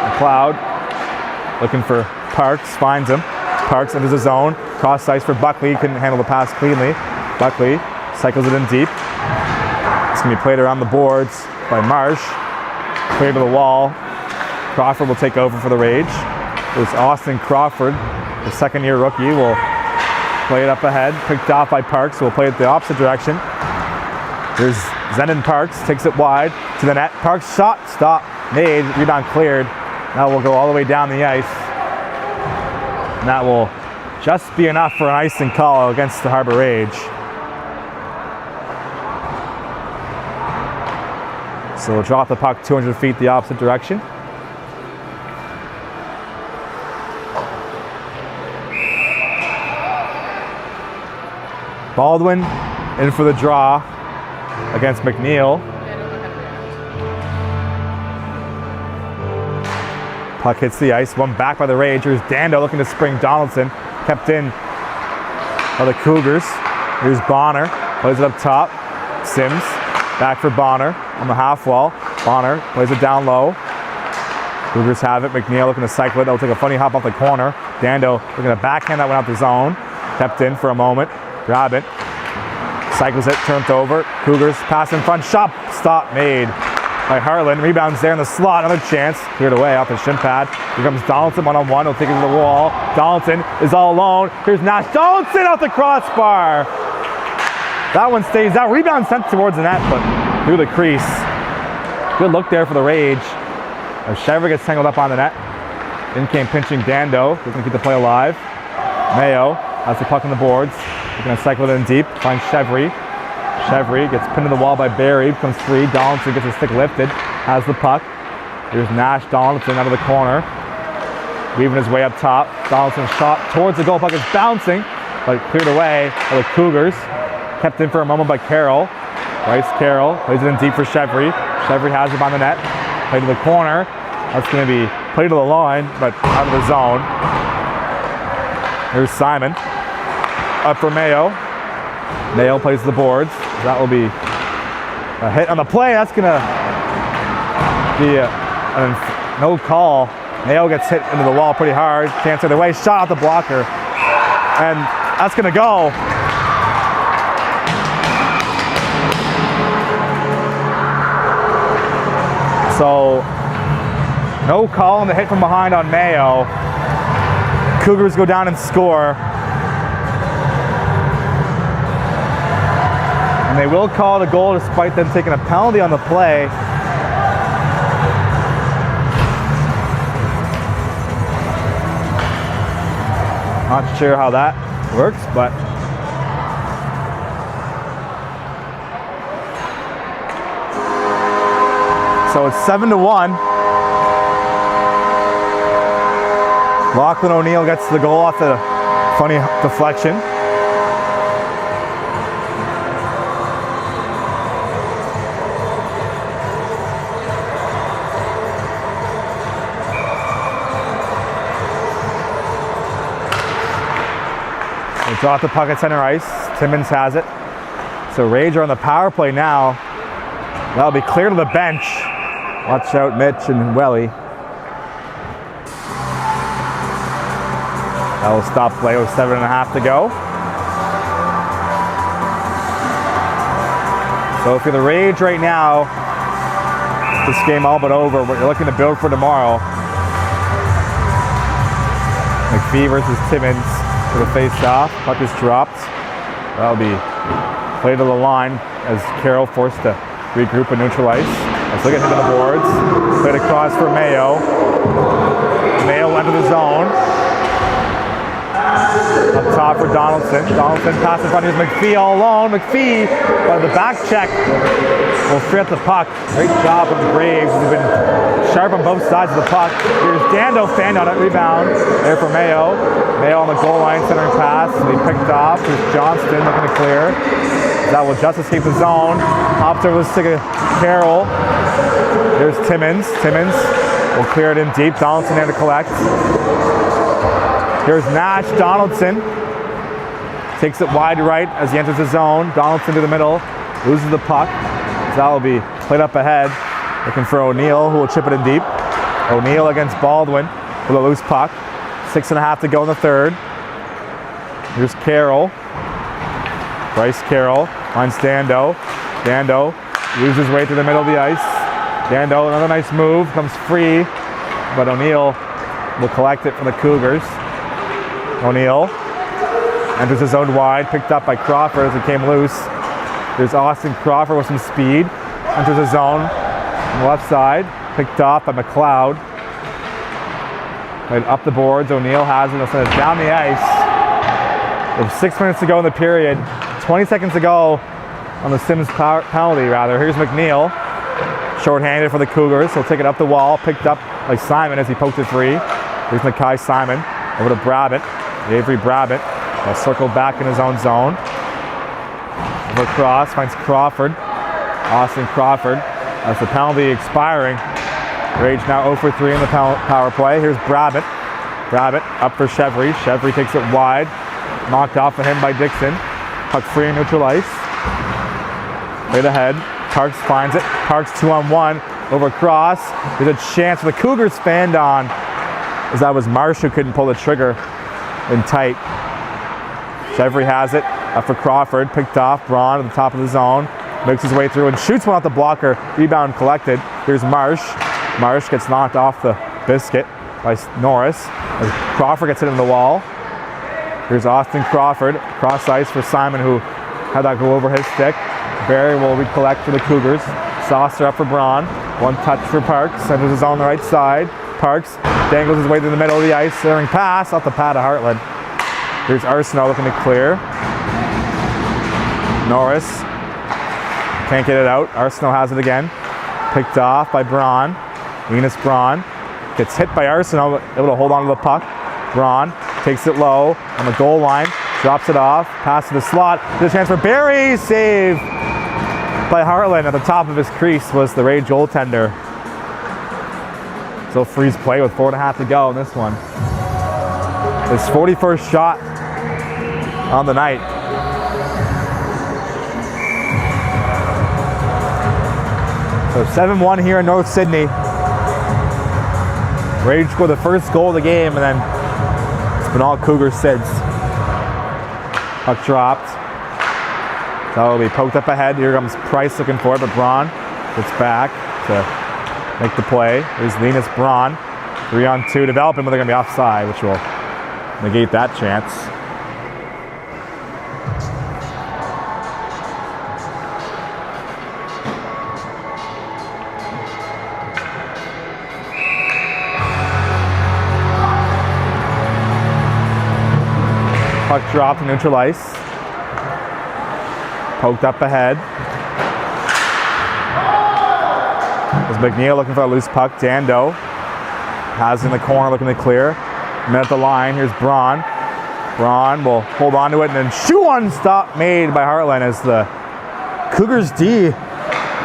S1: McLeod looking for Parks, finds him. Parks enters the zone. Cross ice for Buckley. Couldn't handle the pass cleanly. Buckley cycles it in deep. It's going to be played around the boards by Marsh. Clear to the wall. Crawford will take over for the Rage. It was Austin Crawford, the second-year rookie, will play it up ahead. Picked off by Parks, who will play it the opposite direction. Here's Zenon Parks, takes it wide to the net. Parks shot, stop, made, rebound cleared. Now we'll go all the way down the ice. And that will just be enough for an icing call against the Harbour Rage. So we'll drop the puck 200 feet the opposite direction. Baldwin in for the draw against McNeil. Puck hits the ice, one back by the Rage. Here's Dando looking to spring Donaldson. Kept in by the Cougars. Here's Bonner, plays it up top. Sims, back for Bonner on the half wall. Bonner plays it down low. Cougars have it. McNeil looking to cycle it. They'll take a funny hop off the corner. Dando looking to backhand that one out the zone. Kept in for a moment. Grab it. Cycles it, turned over. Cougars pass in front. Shot, stop made by Harlan. Rebounds there in the slot. Another chance. Cleared away off the shin pad. Here comes Donaldson one-on-one. He'll take it to the wall. Donaldson is all alone. Here's Nash. Donaldson off the crossbar. That one stays out. Rebound sent towards the net, but through the crease. Good look there for the Rage. As Chevrolet gets tangled up on the net. In came pinching Dando. Looking to keep the play alive. Mayo has the puck on the boards. He's going to cycle it in deep. Finds Chevry. Chevry gets pinned to the wall by Barry. Becomes free. Donaldson gets his stick lifted. Has the puck. Here's Nash Donaldson out of the corner. Weaving his way up top. Donaldson shot towards the goal. Puck is bouncing, but cleared away by the Cougars. Kept in for a moment by Carroll. Bryce Carroll plays it in deep for Chevry. Chevry has it on the net. Played to the corner. That's going to be played to the line, but out of the zone. Here's Simon. Up for Mayo. Mayo plays the boards. That will be a hit on the play. That's going to be a no call. Mayo gets hit into the wall pretty hard. Can't the way. Shot out the blocker. And that's going to go. So, no call on the hit from behind on Mayo. Cougars go down and score. And they will call it a goal despite them taking a penalty on the play. Not sure how that works, but so it's 7-1. Lachlan O'Neill gets the goal off the funny deflection. They drop the puck at center ice. Timmins has it. So Rage are on the power play now. That'll be clear to the bench. Watch out, Mitch and Welly. That will stop play with 7.5 to go. So if you're the Rage right now, this game all but over, what you're looking to build for tomorrow. McPhee versus Timmins for the face-off. Puck is dropped. That'll be played to the line as Carroll forced to regroup and neutralize. Let's look at him on the boards. Played across for Mayo. Mayo went to the zone. Up top for Donaldson. Donaldson passes in front. Here's McPhee all alone. McPhee, by the back check, will free up the puck. Great job from Graves. He's been sharp on both sides of the puck. Here's Dando fanned on it. Rebound there for Mayo. Mayo on the goal line, centering pass. He picked off. Here's Johnston looking to clear. That will just escape the zone. Hops over the stick of Carroll. Here's Timmins. Timmins will clear it in deep. Donaldson there to collect. Here's Nash. Donaldson takes it wide right as he enters the zone. Donaldson to the middle. Loses the puck. So that will be played up ahead. Looking for O'Neill, who will chip it in deep. O'Neill against Baldwin with a loose puck. 6.5 to go in the third. Here's Carroll. Bryce Carroll finds Dando. Dando loses his way through the middle of the ice. Dando, another nice move, comes free, but O'Neill will collect it for the Cougars. O'Neill enters his zone wide, picked up by Crawford as it came loose. There's Austin Crawford with some speed. Enters the zone on the left side, picked off by McLeod. Played up the boards, O'Neill has it, he'll send it down the ice. With 6 minutes to go in the period, 20 seconds to go on the Sims penalty rather. Here's McNeil, shorthanded for the Cougars. He'll take it up the wall, picked up by Simon as he poked it free. Here's Mackay Simon, over to Brabant. Avery Brabant will circle back in his own zone. Over across, finds Crawford. Austin Crawford. That's the penalty expiring. Rage now 0 for 3 in the power play. Here's Brabant. Brabant up for Chevry. Chevry takes it wide. Knocked off of him by Dixon. Puck free in neutral ice. Right ahead. Parks finds it. Parks 2-on-1 over cross. There's a chance for the Cougars fanned on, as that was Marsh who couldn't pull the trigger in tight. Chevry has it. Up for Crawford. Picked off. Braun at the top of the zone. Makes his way through and shoots one off the blocker. Rebound collected. Here's Marsh. Marsh gets knocked off the biscuit by Norris as Crawford gets hit in the wall. Here's Austin Crawford. Cross ice for Simon, who had that go over his stick. Barry will recollect for the Cougars. Saucer up for Braun. One touch for Parks. Centers his on the right side. Parks dangles his way through the middle of the ice. Centering pass off the pad of Heartland. Here's Arsenault looking to clear. Norris can't get it out. Arsenault has it again. Picked off by Braun. Linus Braun gets hit by Arsenault, able to hold on to the puck. Braun takes it low on the goal line. Drops it off. Pass to the slot. There's a chance for Barry. Save by Heartland. At the top of his crease was the Rage goaltender. So freeze play with 4.5 to go in this one. His 41st shot on the night. So 7-1 here in North Sydney. Rage scored the first goal of the game, and then it's been all Cougars since. Puck dropped. So it'll be poked up ahead. Here comes Price looking for it, but Braun gets back to make the play. There's Linus Braun. 3-on-2 developing, but they're going to be offside, which will negate that chance. Puck dropped to neutral ice. Poked up ahead. There's McNeil looking for a loose puck. Dando has it in the corner looking to clear. And at the line, here's Braun. Braun will hold on to it and then shoot one stop made by Heartland as the Cougars D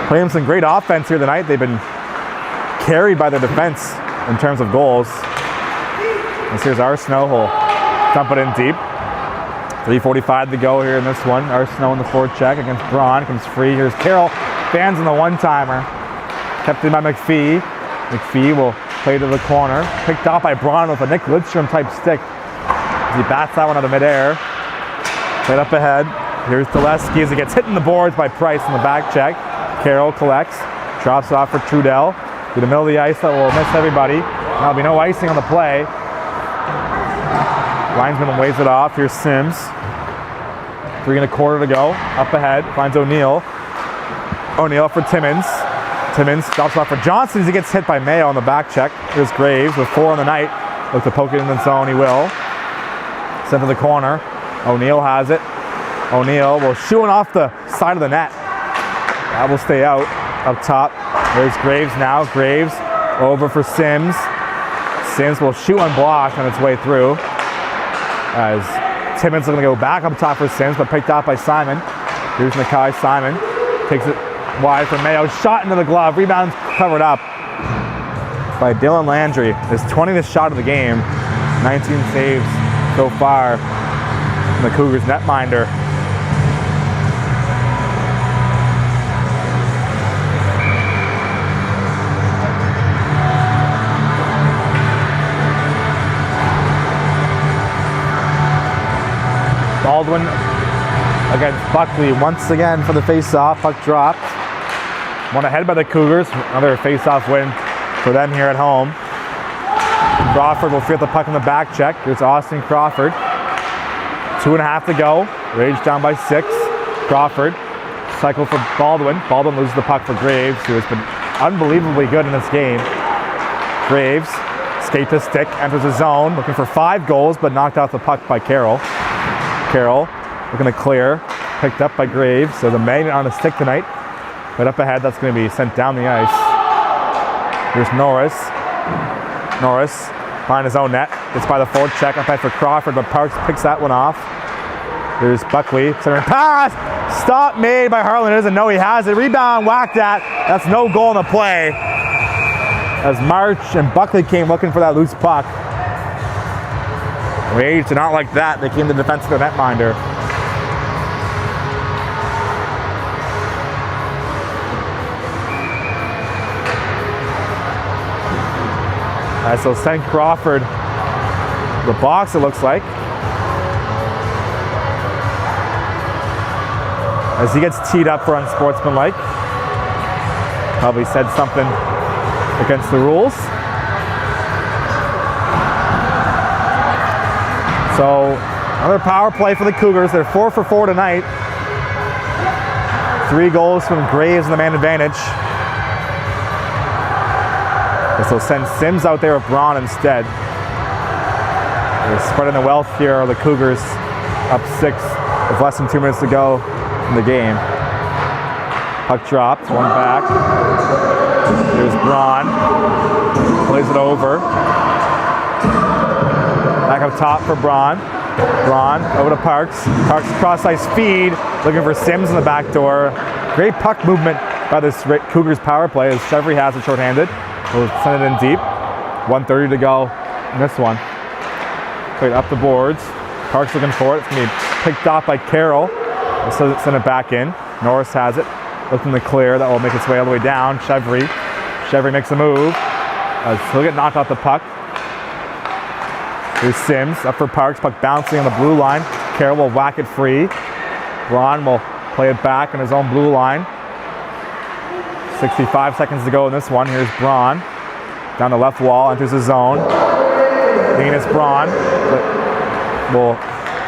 S1: playing some great offense here tonight. They've been carried by their defense in terms of goals. And here's Arsenault who'll dump it in deep. 3:45 to go here in this one. Arsenault in the forecheck against Braun. Comes free. Here's Carroll. Fans on the one-timer. Kept in by McPhee. McPhee will play to the corner. Picked off by Braun with a Nick Lidstrom-type stick. As he bats that one out of midair. Right up ahead. Here's Dulesky as he gets hit in the boards by Price in the back check. Carroll collects. Drops off for Trudell. To the middle of the ice, that will miss everybody. There'll be no icing on the play. Linesman waves it off. Here's Sims. 3:25 to go. Up ahead. Finds O'Neill. O'Neill for Timmins. Timmins stops off for Johnson as he gets hit by Mayo on the back check. Here's Graves with 4 on the night. Looks to poke it in the zone. He will. Sent to the corner. O'Neill has it. O'Neill will shoot it off the side of the net. That will stay out. Up top. There's Graves now. Graves over for Sims. Sims will shoot unblocked on its way through. As Timmins is going to go back up top for Sims, but picked off by Simon. Here's Nakai Simon. Takes it wide for Mayo. Shot into the glove. Rebound covered up by Dylan Landry. His 20th shot of the game. 19 saves so far from the Cougars netminder. Baldwin against Buckley once again for the face-off. Puck dropped. One ahead by the Cougars. Another face-off win for them here at home. Crawford will field the puck in the back check. Here's Austin Crawford. 2.5 to go. Rage down by 6. Crawford. Cycle for Baldwin. Baldwin loses the puck for Graves, who has been unbelievably good in this game. Graves, skate to stick, enters the zone, looking for 5 goals, but knocked off the puck by Carroll. Carroll looking to clear, picked up by Graves. So the magnet on a stick tonight. But up ahead, that's going to be sent down the ice. Here's Norris. Norris behind his own net. Gets by the forward check up ahead for Crawford, but Parks picks that one off. Here's Buckley. Center pass. Stop made by Harlan. Doesn't know he has it. Rebound whacked at. That's no goal in the play. As March and Buckley came looking for that loose puck. Rage did not like that. They came to defense of the netminder. So send Crawford the box, it looks like. As he gets teed up for unsportsmanlike. Probably said something against the rules. So another power play for the Cougars. They're 4 for 4 tonight. 3 goals from Graves in the man advantage. This will send Sims out there with Braun instead. They're spreading the wealth here are the Cougars, up 6 with less than 2 minutes to go in the game. Puck dropped, one back. Here's Braun, plays it over. Back up top for Braun. Braun over to Parks. Parks cross ice feed, looking for Sims in the back door. Great puck movement by this Cougars power play as Chevry has it shorthanded. We'll send it in deep. 1:30 to go in this one. Played up the boards. Parks looking for it. It's going to be picked off by Carroll. We'll send it back in. Norris has it. Looking to clear. That will make its way all the way down. Chevry. Chevry makes a move. He'll get knocked off the puck. Here's Sims. Up for Parks. Puck bouncing on the blue line. Carroll will whack it free. Braun will play it back on his own blue line. 65 seconds to go in this one. Here's Braun. Down the left wall, enters the zone. Thinking it's Braun. Will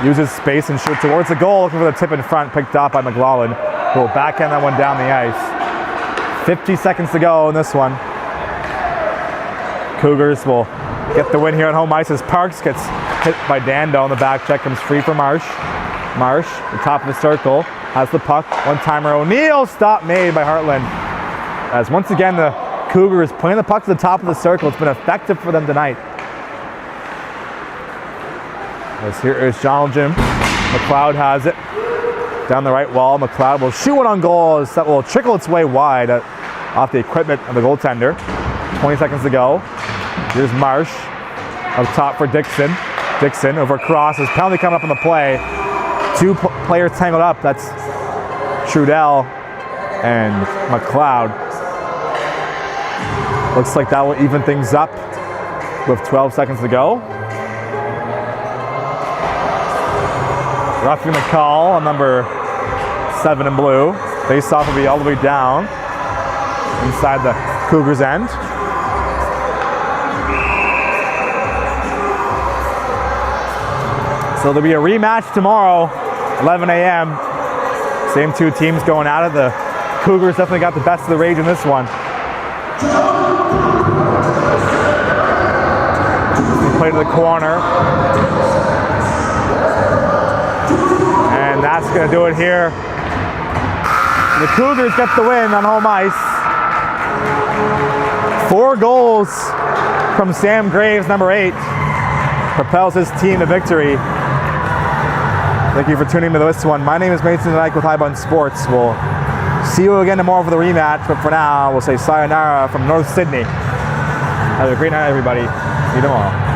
S1: use his space and shoot towards the goal. Looking for the tip in front, picked off by McLaughlin. Who will backhand that one down the ice. 50 seconds to go in this one. Cougars will get the win here on home ice as Parks gets hit by Dando on the back check. Comes free for Marsh. Marsh, the top of the circle, has the puck. One-timer O'Neill. Stop made by Heartland. As once again the Cougars putting the puck to the top of the circle. It's been effective for them tonight. As here is Joneljim. McLeod has it. Down the right wall. McLeod will shoot one on goal. That will trickle its way wide off the equipment of the goaltender. 20 seconds to go. Here's Marsh. Up top for Dixon. Dixon over cross. There's penalty coming up on the play. Two players tangled up. That's Trudell and McLeod. Looks like that will even things up with 12 seconds to go. Roughing the call on number 7 in blue. Face-off will be all the way down inside the Cougars' end. So there'll be a rematch tomorrow, 11 a.m. Same two teams going at it. The Cougars definitely got the best of the rage in this one. Play to the corner. And that's going to do it here. The Cougars get the win on home ice. 4 goals from Sam Graves, number 8, propels his team to victory. Thank you for tuning to this one. My name is Mason Dyke with Highbun Sports. We'll see you again tomorrow for the rematch, but for now, we'll say sayonara from North Sydney. Have a great night, everybody. See you tomorrow.